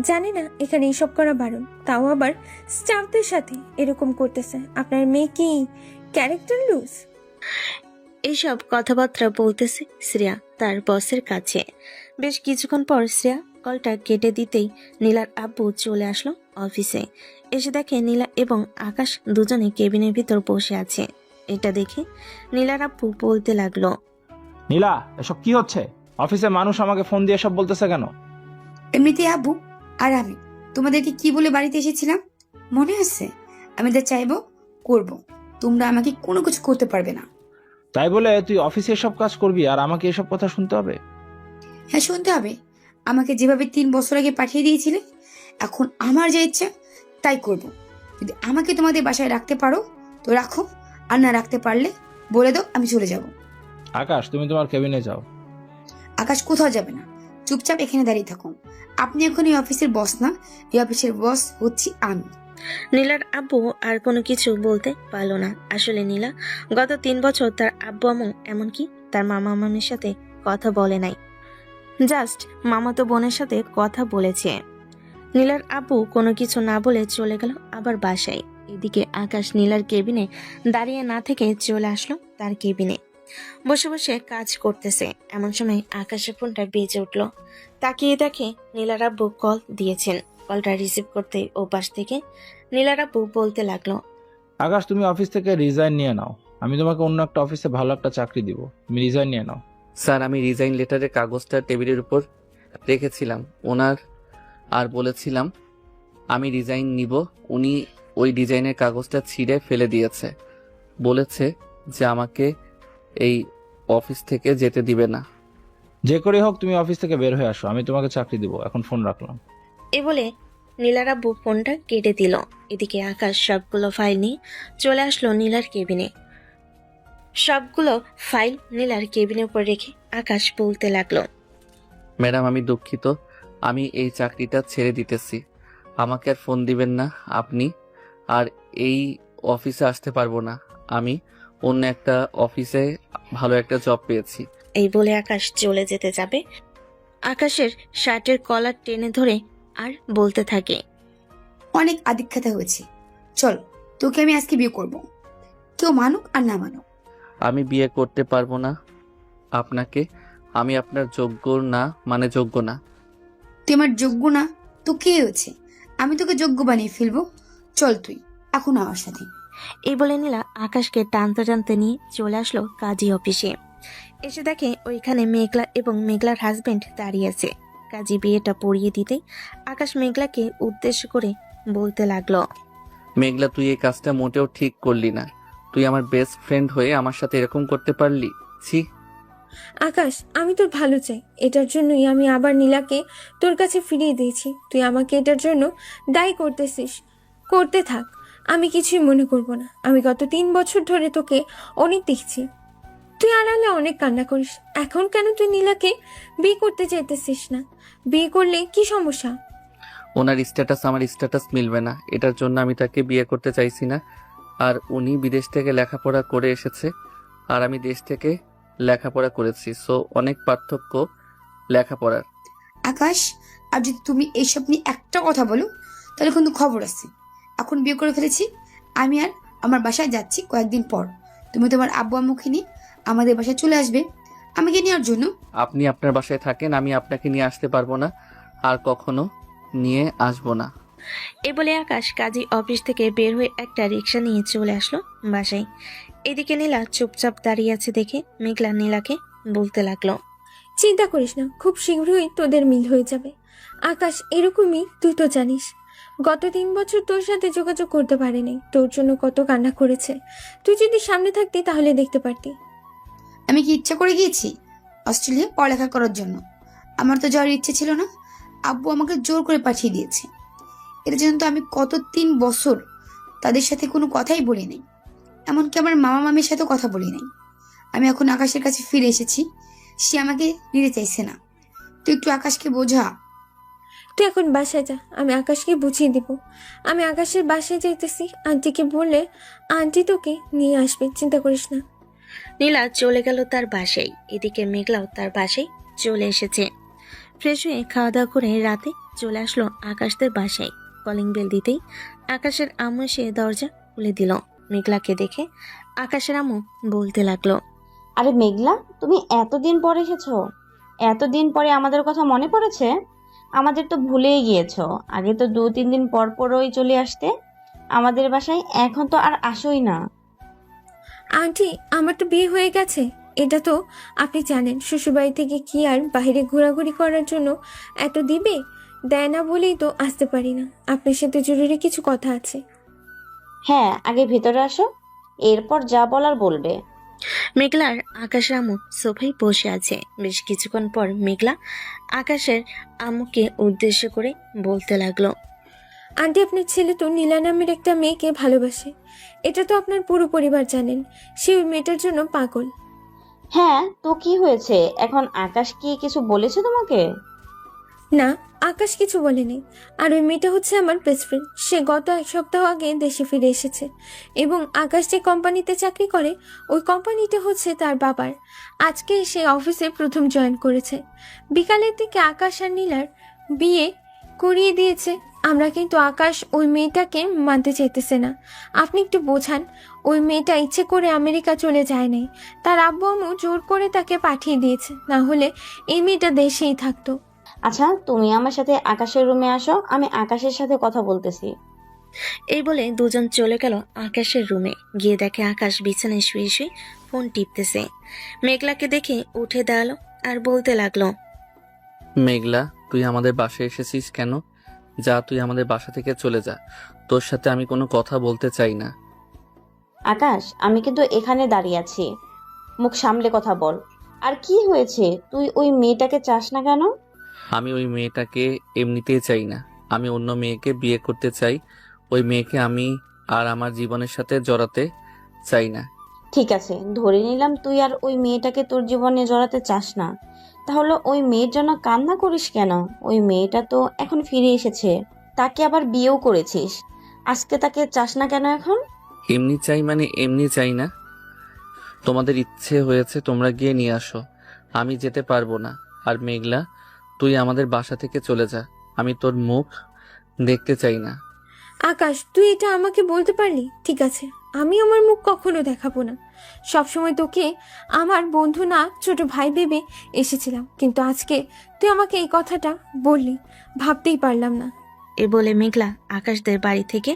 জানে না এখানে এসব করা বারণ, তাও আবার স্টাফদের সাথে এরকম করতেছে। আপনার মেয়ে কি ক্যারেক্টার লুজ? এইসব কথাবার্তা বলতেছে শ্রেয়া তার বসের কাছে। বেশ কিছুক্ষণ পর শ্রেয়া কলটা কেটে দিতেই নীলার আব্বু চলে আসলো অফিসে। এসে দেখে নীলা এবং আকাশ দুজনে কেবিনের ভিতর বসে আছে। এটা দেখে নীলার আব্বু বলতে লাগলো, নীলা, এসব কি হচ্ছে? অফিসে মানুষ আমাকে ফোন দিয়ে সব বলতেছে কেন? এমনিতে আব্বু আর আমি তোমাদেরকে কি বলে বাড়িতে এসেছিলাম মনে আছে? আমি যা চাইবো করব, তোমরা আমাকে কোনো কিছু করতে পারবে না। তাই বলে তুই অফিসে এসব কাজ করবি আর আমাকে এসব কথা শুনতে হবে? হ্যাঁ, শুনতে হবে। আমাকে যেভাবে 3 বছর আগে পাঠিয়ে দিয়েছিলে, এখন আমার যা ইচ্ছা তাই করব। যদি আমাকে তোমাদের বাসায় রাখতে পারো তো রাখো, আর না রাখতে পারলে বলে দাও আমি চলে যাব। আকাশ, তুমি তোমার কেবিনে যাও। আকাশ কোথাও যাবে না, চুপচাপ এখানে দাঁড়িয়ে থাকুন। আপনি এখন এই অফিসের বস না, এই অফিসের বস হচ্ছি আমি। নীলার আব্বু আর কোনো কিছু বলতে পারলো না। আসলে নীলা গত 3 বছর তার আব্বু আম্মু এমনকি তার মামা মামির সাথে কথা বলে নাই, জাস্ট মামাতো বোনের সাথে কথা বলেছে। নীলার আব্বু কোনো কিছু না বলে চলে গেল আবার বাসায়। এদিকে আকাশ নীলার কেবিনে দাঁড়িয়ে না থেকে চলে আসলো তার কেবিনে। বসে বসে কাজ করতেছে। এমন সময় আকাশের ফোনটা বেজে উঠলো। তাকিয়ে দেখে নীলার আব্বু কল দিয়েছেন। কলটা রিসিভ করতে ও পাশ থেকে নীলার আব্বু বলতে লাগলো, আকাশ, তুমি অফিস থেকে রিজাইন নিয়ে নাও। আমি তোমাকে অন্য একটা অফিসে ভালো একটা চাকরি দিব, তুমি রিজাইন নিয়ে নাও। স্যার, আমি রিজাইন লেটারের কাগজটা টেবিলের উপর রেখেছিলাম ওনার, আর বলেছিলাম আমি রিজাইন নিব। উনি ওই ডিজাইনের কাগজটা ছিঁড়ে ফেলে দিয়েছে, বলেছে যে আমাকে এই অফিস থেকে যেতে দিবে না। যে করে হোক তুমি অফিস থেকে বের হয়ে আসো, আমি তোমাকে চাকরি দিব। এখন ফোন রাখলাম। এ বলে নীলার আব্বু ফোনটা কেটে দিল। এদিকে আকাশ সবগুলো ফাইল নিয়ে চলে আসলো নীলার কেবিনে। সবগুলো ফাইল নীলার কেবিনের উপর রেখে আকাশ বলতে লাগলো, ম্যাডাম আমি দুঃখিত, আমি এই চাকরিটা ছেড়ে দিতেছি। আমাকে আর ফোন দিবেন না আপনি, আর এই অফিসে আসতে পারবো না। আমি অন্য একটা অফিসে ভালো একটা জব পেয়েছি। এই বলে আকাশ চলে যেতে যাবে, আকাশের শার্টের কলার টেনে ধরে আর বলতে থাকে, অনেক আদিক্ষেতা হয়েছে, চল তোকে আমি আজকে বিয়ে করব, কেউ মানুক আর না মানুক। আমি বিয়ে করতে পারবো না আপনাকে, আমি আপনার যোগ্য না, মানে যোগ্য না। তুই আমার যোগ্য না তো কে হয়েছে? আমি তোকে যোগ্য বানিয়ে ফেলবো, চল তুই এখন আমার সাথে। এই বলে নীলা আকাশকে টানতে টানতে নিয়ে চলে আসলো কাজী অফিসে। এসে দেখে ওইখানে মেঘলা এবং মেঘলার হাজবেন্ড দাঁড়িয়ে আছে। কাজী বিয়েটা পড়িয়ে দিতে আকাশ মেঘলাকে উদ্দেশ্য করে বলতে লাগলো, মেঘলা তুই এই কাজটা মোটেও ঠিক করলি না। তুই আমার বেস্ট ফ্রেন্ড হয়ে আমার সাথে এরকম করতে পারলি? ছি। আকাশ, আমি তোর ভালো চাই, এটার জন্যই আমি আবার নীলাকে তোর কাছে ফিরিয়ে দিয়েছি। তুই আমাকে এটার জন্য দায়ী করতেছিস, করতে থাক, আমি কিছুই মনে করব না। আমি গত 3 বছর ধরে তোকে অনেক দেখছি, তুই আড়ালে অনেক কান্না করিস। এখন কেন তুই নীলাকে বিয়ে করতে চাইতেছিস না? বিয়ে করলে কি সমস্যা? ওনার স্ট্যাটাস আমার স্ট্যাটাস মিলবে না, এটার জন্য আমি তাকে বিয়ে করতে চাইছি না। আর উনি বিদেশ থেকে লেখাপড়া করে এসেছে, আর আমি দেশ থেকে লেখাপড়া করেছি, সো অনেক পার্থক্য লেখাপড়ার। আকাশ, আর যদি তুমি এইসব নিয়ে একটা কথা বলো তাহলে কিন্তু খবর আছে। এখন বিয়ে করে ফেলেছি, আমি আর আমার বাসায় যাচ্ছি কয়েকদিন পর। তুমি তোমার আব্বু আম্মুকে নিয়ে আমাদের বাসায় চলে আসবে আমাকে নেওয়ার জন্য। আপনি আপনার বাসায় থাকেন, আমি আপনাকে নিয়ে আসতে পারবো না, আর কখনো নিয়ে আসবো না। এ বলে আকাশ কাজী অফিস থেকে বের হয়ে একটা রিক্সা নিয়ে চলে আসলো বাসায়। এদিকে নীলা চুপচাপ দাঁড়িয়ে আছে দেখে মেঘলা নীলাকে বলতে লাগলো, চিন্তা করিস না, খুব শীঘ্রই তোদের মিল হয়ে যাবে। আকাশ এরকমই, তুই তো জানিস গত 3 বছর তোর সাথে যোগাযোগ করতে পারেনি, তোর জন্য কত কান্না করেছে। তুই যদি সামনে থাকতি তাহলে দেখতে পারতি। আমি কি ইচ্ছা করে গিয়েছি অস্ট্রেলিয়া পড়ালেখা করার জন্য? আমার তো যাওয়ার ইচ্ছে ছিল না, আব্বু আমাকে জোর করে পাঠিয়ে দিয়েছে। এর জন্য তো আমি কত 3 বছর তাদের সাথে কোনো কথাই বলি নাই, এমনকি আমার মামা মামির সাথে কথা বলি নাই। আমি এখন আকাশের কাছে ফিরে এসেছি, সে আমাকে নিতে চাইছে না। তুই একটু আকাশকে বোঝা। তুই এখন বাসায় যা, আমি আকাশকে বুঝিয়ে দিব। আমি আকাশের বাসায় যাইতেছি, আন্টিকে বললে আন্টি তোকে নিয়ে আসবে, চিন্তা করিস না। নীলা চলে গেল তার বাসায়। এদিকে মেঘলাও তার বাসায় চলে এসেছে। ফ্রেশ হয়ে খাওয়া দাওয়া করে রাতে চলে আসলো আকাশদের বাসায়। কলিং বেল দিতেই আকাশের আম্মু এসে দরজা খুলে দিল। মেঘলাকে দেখে আকাশের আম্মু বলতে লাগলো, আরে মেঘলা, তুমি এতদিন পর এসেছো? এতদিন পরে আমাদের কথা মনে পড়েছে? আমাদের তো ভুলেই গিয়েছো। আগে তো 2-3 দিন পর পরই চলে আসতে আমাদের বাসায়, এখন তো আর আসোই না। আন্টি, আমার তো বিয়ে হয়ে গেছে, এটা তো আপনি জানেন। শ্বশুরবাড়ি থেকে কি আর বাইরে ঘোরাঘুরি করার জন্য এত দিবে? দেয় না বলেই তো আসতে পারি না। আপনার সাথে জরুরি কিছু কথা আছে। হ্যাঁ, আগে ভিতরে আসো, এরপর যা বলার বলবে। মেঘলার আকাশের আম্মু সোফায় বসে আছে। বেশ কিছুক্ষণ পর মেঘলা আকাশের আম্মুকে উদ্দেশ্য করে বলতে লাগলো, আন্টি, আপনার ছেলে তো নীলা নামের একটা মেয়েকে ভালোবাসে, এটা তো আপনার পুরো পরিবার জানেন। সে ওই মেয়েটার জন্য পাগল। হ্যাঁ, তো কি হয়েছে এখন? আকাশ কি কিছু বলেছে তোমাকে? না, আকাশ কিছু বলেনি। আর ওই মেয়েটা হচ্ছে আমার বেস্ট ফ্রেন্ড। সে গত 1 সপ্তাহ আগে দেশে ফিরে এসেছে, এবং আকাশ যে কোম্পানিতে চাকরি করে ওই কোম্পানিটা হচ্ছে তার বাবার। আজকে সে অফিসে প্রথম জয়েন করেছে। বিকালের দিকে আকাশ আর নীলার বিয়ে করিয়ে দিয়েছে। আমরা কিন্তু আকাশ ওই মেয়েটাকে মানতে চাইতেছে না। আপনি একটু বোঝান। ওই মেয়েটা ইচ্ছে করে আমেরিকা চলে যায় নাই, তার আব্বু আম্মু জোর করে তাকে পাঠিয়ে দিয়েছে, না হলে এই মেয়েটা দেশেই থাকতো। আচ্ছা, তুমি আমার সাথে আকাশের রুমে আসো, আমি আকাশের সাথে কথা বলতেছি। এই বলে দুজন চলে গেল আকাশের রুমে। গিয়ে দেখে আকাশ বিছানায় শুয়ে শুয়ে ফোন টিপতেছে। মেঘলাকে দেখে উঠে দাঁড়ালো আর বলতে লাগলো, মেঘলা, তুই আমাদের বাসায় এসেছিস কেন? যা, তুই আমাদের বাসা থেকে চলে যা, তোর সাথে আমি কোনো কথা বলতে চাই না। আকাশ, আমি কিন্তু এখানে দাঁড়িয়ে আছি, মুখ সামলে কথা বল। আর কি হয়েছে, তুই ওই মেয়েটাকে চাস না কেন? আমি ওই মেয়েটাকে এমনিতেই চাই না, আমি অন্য মেয়েকে বিয়ে করতে চাই। ওই মেয়েকে আমি আর আমার জীবনের সাথে জড়াতে চাই না। ঠিক আছে, ধরে নিলাম তুই আর ওই মেয়েটাকে তোর জীবনে জড়াতে চাস না। তাহলে ওই মেয়ের জন্য কান্না করিস কেন? ওই মেয়েটা তো এখন ফিরে এসেছে, তাকে আবার বিয়েও করেছিস। আজকে তাকে চাস না কেন এখন? এমনি চাই মানে এমনি চাই না। তোমাদের ইচ্ছে হয়েছে, তোমরা গিয়ে নিয়ে আসো, আমি যেতে পারবো না। আর মেঘলা, তুই আমাদের বাসা থেকে চলে যা, আমি তোর মুখ দেখতে চাই না। আকাশ, তুই এটা আমাকে বলতে পারলি? ঠিক আছে, আমি আমার মুখ কখনো দেখাবো না। সবসময় তোকে আমার বন্ধু না ছোট ভাই ভেবে এসেছিলাম, কিন্তু আজকে তুই আমাকে এই কথাটা বললি, ভাবতেই পারলাম না। এ বলে মেঘলা আকাশদের বাড়ি থেকে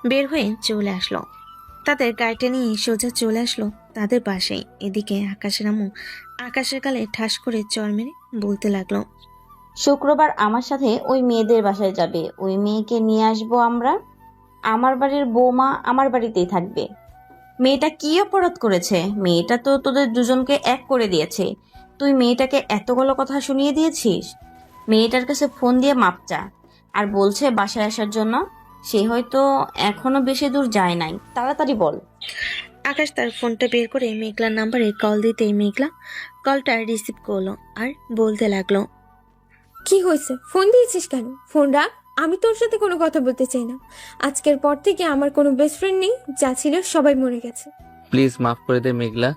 বের হয়ে চলে আসলো। তাদের গাড়িটা নিয়ে সোজা চলে আসলো তাদের পাশেই। এদিকে আকাশের আম্মু আকাশের গালে ঠাস করে চড় মেরে বলতে লাগলো, শুক্রবার আমার সাথে ওই মেয়েদের বাসায় যাবে, ওই মেয়েকে নিয়ে আসবো আমরা। আমার বাড়ির বৌমা আমার বাড়িতেই থাকবে। মেয়েটা কি অপরাধ করেছে? মেয়েটা তো তোদের দুজনকে এক করে দিয়েছে। তুই মেয়েটাকে এতগুলো কথা শুনিয়ে দিয়েছিস। মেয়েটার কাছে ফোন দিয়ে মাপ চা। আর বলছে বাসায় আসার জন্য। সে হয়তো এখনো বেশি দূর যায় নাই, তাড়াতাড়ি বল। আকাশ তার ফোনটা বের করে মেঘলার নাম্বারে কল দিতেই মেঘলা কলটা রিসিভ করলো আর বলতে লাগলো, কি হয়েছে? ফোন দিয়েছিস কেন? ফোন রাখ, আমি তোর সাথে কোনো কথা বলতে চাই না। আজকের পর থেকে আমার কোনো বেস্ট ফ্রেন্ড নেই, যা ছিল সবাই মরে গেছে। প্লিজ মাফ করে দে মেঘলা,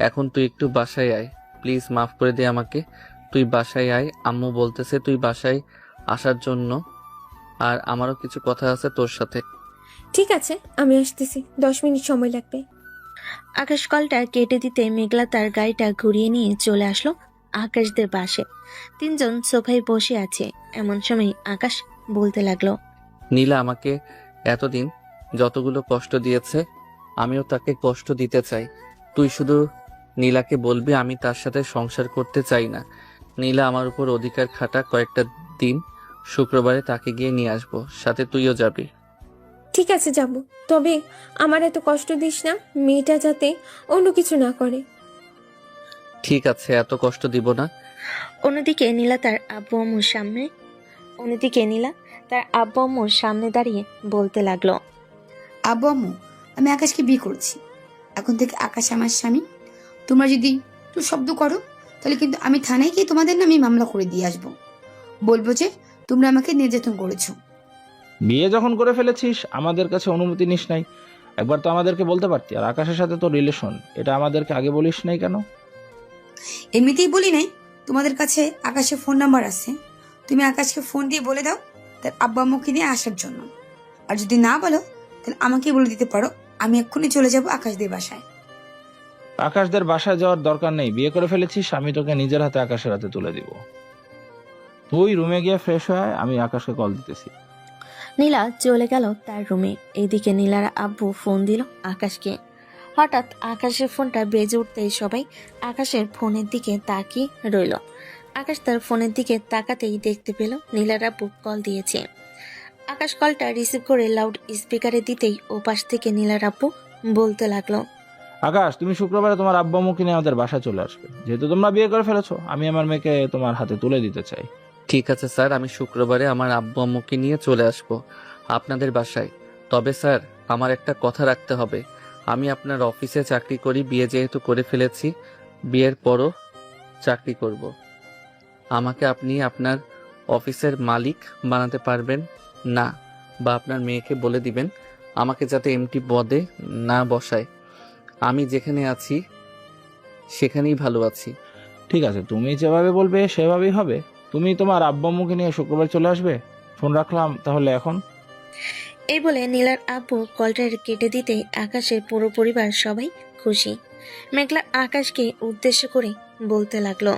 এখন তুই একটু বাসায় আয়। প্লিজ মাফ করে দে আমাকে, তুই বাসায় আয়। আম্মু বলতেছে তুই বাসায় আসার জন্য, আর আমারও কিছু কথা আছে তোর সাথে। ঠিক আছে, আমি আসতেছি, 10 মিনিট সময় লাগবে। আকাশ কলটা কেটে দিতে মেঘলা তার গাড়িটা ঘুরিয়ে নিয়ে চলে আসলো আকাশদের পাশে। তিনজন সোফায় বসে আছে। এমন সময় আকাশ বলতে লাগলো, নীলা আমাকে এতদিন যতগুলো কষ্ট দিয়েছে, আমিও তাকে কষ্ট দিতে চাই। তুই শুধু নীলাকে বলবি আমি তার সাথে সংসার করতে চাই না। নীলা আমার উপর অধিকার খাটা কয়েকটা দিন, শুক্রবারে তাকে গিয়ে নিয়ে আসবো, সাথে তুইও যাবি। ঠিক আছে, যাব। তবে আমার এত কষ্ট দিস না, মেয়েটা যাতে অন্য কিছু না করে। ঠিক আছে, এত কষ্ট দিব না। অন্যদিকে নীলা তার আব্বু আম্মুর সামনে দাঁড়িয়ে বলতে লাগলো, আব্বু আম্মু, আমি আকাশকে বিয়ে করছি। এখন থেকে আকাশ আমার স্বামী। তোমরা যদি একটু শব্দ করো তাহলে কিন্তু আমি থানায় গিয়ে তোমাদের নামে মামলা করে দিয়ে আসবো। বলবো যে তোমরা আমাকে নির্যাতন করেছো। বিয়ে যখন করে ফেলেছিস, আমাদের কাছে অনুমতি নিস নাই? একবার তো আমাদেরকে বলতে পারতি। আর আকাশের সাথে তো রিলেশন, এটা আমাদেরকে আগে বলিস নাই কেন? এমনিতেই বলি নাই, তোমাদের কাছে আকাশের ফোন নাম্বার আছে। তুমি আকাশকে ফোন দিয়ে বলে দাও তার আব্বু আম্মুকে নিয়ে আসার জন্য। আর যদি না বলো তাহলে আমাকে বলে দিতে পারো, আমি এক্ষুনি চলে যাব আকাশদের বাসায়। আকাশদের বাসায় যাওয়ার দরকার নেই, বিয়ে করে ফেলেছিস, আমি তোকে নিজের হাতে আকাশের হাতে তুলে দিব। তুই রুমে গিয়ে ফ্রেশ হয়ে আয়, আমি আকাশকে কল দিতেছি। নীলা চলে গেল তার রুমে। এইদিকে নীলার আব্বু ফোন দিল আকাশকে। হঠাৎ আকাশের ফোনটা বেজে উঠতেই সবাই আকাশের ফোনের দিকে তাকিয়ে রইল। আকাশ তার ফোনের দিকে তাকাতেই দেখতে পেল নীলার আব্বু কল দিয়েছে। আকাশ কলটা রিসিভ করে লাউড স্পিকারে দিতেই ওপাশ থেকে নীলার আব্বু বলতে লাগলো, আকাশ, তুমি শুক্রবারে তোমার আব্বু আম্মুকে নিয়ে আমাদের বাসায় চলে আসবে। যেহেতু তোমরা বিয়ে করে ফেলেছো, আমি আমার মেয়েকে তোমার হাতে তুলে দিতে চাই। ঠিক আছে স্যার, আমি শুক্রবারে আমার আব্বু আম্মুকে নিয়ে চলে আসব আপনাদের বাসায়। তবে স্যার, আমার একটা কথা রাখতে হবে। আমি আপনার অফিসে চাকরি করি, বিয়ে যেহেতু করে ফেলেছি, বিয়ের পরও চাকরি করব। আমাকে আপনি আপনার অফিসের মালিক বানাতে পারবেন না, বা আপনার মেয়েকে বলে দিবেন আমাকে যাতে এমটি পদে না বসায়। আমি যেখানে আছি সেখানেই ভালো আছি। ঠিক আছে, তুমি যেভাবে বলবে সেভাবেই হবে। তুমি তোমার আব্বু আম্মুকে নিয়ে শুক্রবার চলে আসবে। ফোন রাখলাম তাহলে এখন। এই বলে নীলার আব্বু কলটা কেটে দিতেই আকাশের পুরো পরিবার সবাই খুশি। মেঘলা আকাশকে উদ্দেশ্য করে বলতে লাগলো,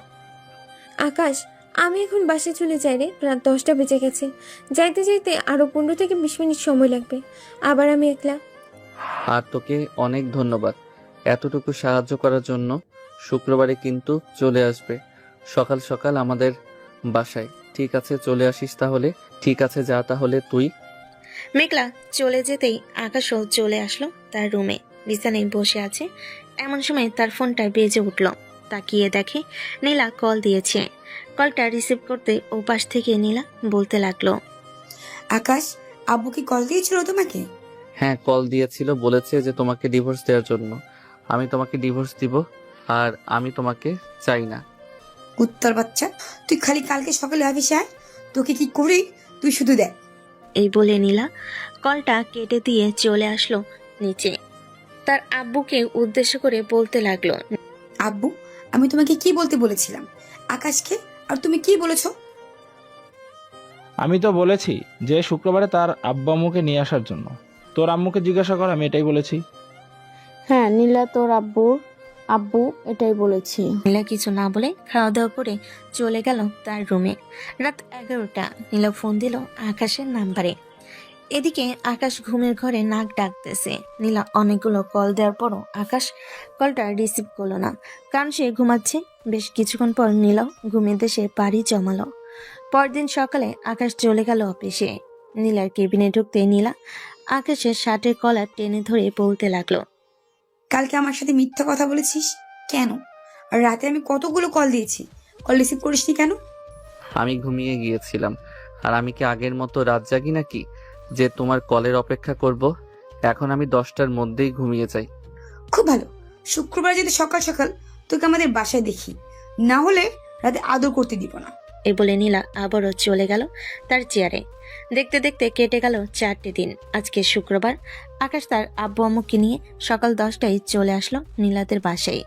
আকাশ, আমি এখন বাসে চলে যাই রে, রাত 10টা বেজে গেছে। যাইতে যাইতে আরো 15 থেকে 20 মিনিট সময় লাগবে। আবার আমি একলা। আর তোকে অনেক ধন্যবাদ এতটুকু সাহায্য করার জন্য। শুক্রবারে কিন্তু চলে আসবে সকাল সকাল আমাদের বাসায়। ঠিক আছে, চলে আসিস তাহলে। ঠিক আছে, যা তাহলে তুই। মেঘলা চলে যেতেই আকাশও চলে আসলো তার রুমে। বিছানায় বসে আছে। এমন সময় তার ফোনটা বেজে উঠল। তাকিয়ে দেখে নীলা কল দিয়েছে। কলটা রিসিভ করতে ওপাশ থেকে নীলা বলতে লাগলো, আকাশ, আব্বু কি কল দিয়েছিল তোমাকে? হ্যাঁ, কল দিয়েছিল, বলেছে যে তোমাকে ডিভোর্স দেওয়ার জন্য। আমি তোমাকে ডিভোর্স দিব, আর আমি তোমাকে চাই না। উত্তর বাচ্চা, তুই খালি কালকে সকালে অফিসে আয়, তোকে কি করি তুই শুধু দেখ। এই বলে নীলা কলটা কেটে দিয়ে চলে আসলো নিচে। তার আব্বুকে উদ্দেশ্য করে বলতে লাগলো, আব্বু, আমি তোমাকে কি বলতে বলেছিলাম আকাশকে, আর তুমি কি বলেছো? আমি তো বলেছি যে শুক্রবারে তার আব্বু আম্মুকে নিয়ে আসার জন্য। তোর আম্মুকে জিজ্ঞাসা কর, আমি এটাই বলেছি। হ্যাঁ নীলা, তোর আব্বু এটাই বলেছি। নীলা কিছু না বলে খাওয়া দাওয়া করে চলে গেল তার রুমে। রাত 11টা। নীলা ফোন দিল আকাশের নাম্বারে। এদিকে আকাশ ঘুমের ঘরে নাক ডাকতেছে। নীলা অনেকগুলো কল দেওয়ার পরও আকাশ কলটা রিসিভ করলো না, কারণ সে ঘুমাচ্ছে। বেশ কিছুক্ষণ পর নীলাও ঘুমের দেশে পাড়ি জমালো। পরদিন সকালে আকাশ চলে গেল অফিসে। নীলার কেবিনে ঢুকতে নীলা আকাশের শার্টের কলার টেনে ধরে বলতে লাগলো, কালকে আমার সাথে মিথ্যা কথা বলেছিস কেন? আর রাতে আমি কতগুলো কল দিয়েছি, কল রিসিভ করিসনি কেন? আমি ঘুমিয়ে গিয়েছিলাম। আর আমি কি আগের মতো রাত জাগি নাকি যে তোমার কলের অপেক্ষা করব? এখন আমি 10টার মধ্যেই ঘুমিয়ে যাই। খুব ভালো, শুক্রবার যদি সকাল সকাল তোকে আমাদের বাসায় দেখি, না হলে রাতে আদর করতে দিব না। এ বলে নীলা আবারও চলে গেল তার চেয়ারে। দেখতে দেখতে কেটে গেল 4টে দিন। আজকে শুক্রবার। আকাশ তার আব্বু আম্মুকে নিয়ে সকাল 10টায় চলে আসলো নীলাদের বাসায়।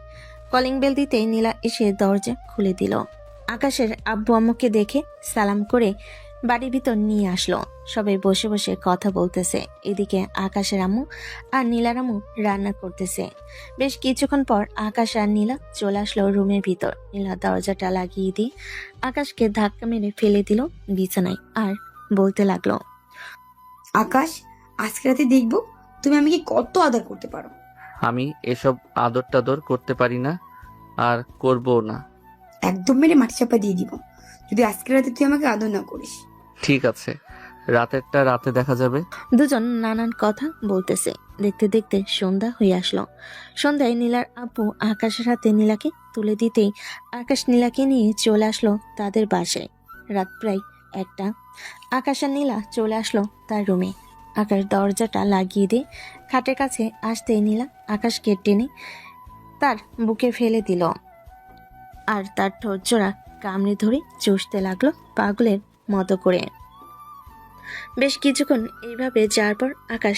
কলিং বেল দিতেই নীলা এসে দরজা খুলে দিল। আকাশের আব্বু আম্মুকে দেখে সালাম করে বাড়ির ভিতর নিয়ে আসলো। সবাই বসে বসে কথা বলতেছে। এদিকে আকাশের আম্মু আর নীলার আম্মু রান্না করতেছে। বেশ কিছুক্ষণ পর আকাশ আর নীলা চলে আসলো রুমের ভিতর। নীলা দরজাটা লাগিয়ে দিয়ে আকাশকে ধাক্কা মেরে ফেলে দিল বিছানায়, আর বলতে লাগলো, আকাশ, আজকে রাতে দেখবো তুমি আমাকে কত আদর করতে পারো। আমি এসব আদর টাদর করতে পারি না, আর করবো না। একদম মেরে মাটি চাপা দিয়ে দিব যদি আজকে রাতে তুই আমাকে আদর না করিস। ঠিক আছে, রাতেরটা রাতে দেখা যাবে। দুজন নানান কথা বলতেছে। দেখতে দেখতে সন্ধ্যা হয়ে আসলো। সন্ধ্যায় নীলার আব্বু আকাশের হাতে নীলাকে তুলে দিতেই আকাশ নীলাকে নিয়ে চলে আসলো তাদের বাসায়। রাত প্রায় 1টা। আকাশ আর নীলা চলে আসলো তার রুমে। আকাশ দরজাটা লাগিয়ে দিয়ে খাটের কাছে আসতেই নীলা আকাশকে টেনে তার বুকে ফেলে দিল, আর তার ঠোঁট জোড়া কামড়ে ধরে চুষতে লাগলো পাগলের মতো করে। বেশ কিছুক্ষণ এইভাবে যাওয়ার পর আকাশ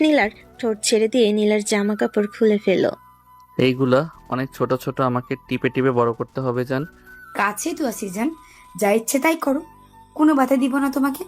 নীলার ঠোঁট ছেড়ে দিয়ে নীলার জামা কাপড় খুলে ফেললো। এইগুলা অনেক ছোট ছোট, আমাকে টিপে টিপে বড় করতে হবে জান। কাছে তো আসি যান, যা ইচ্ছে তাই করো, কোনো বাধা দিব না তোমাকে।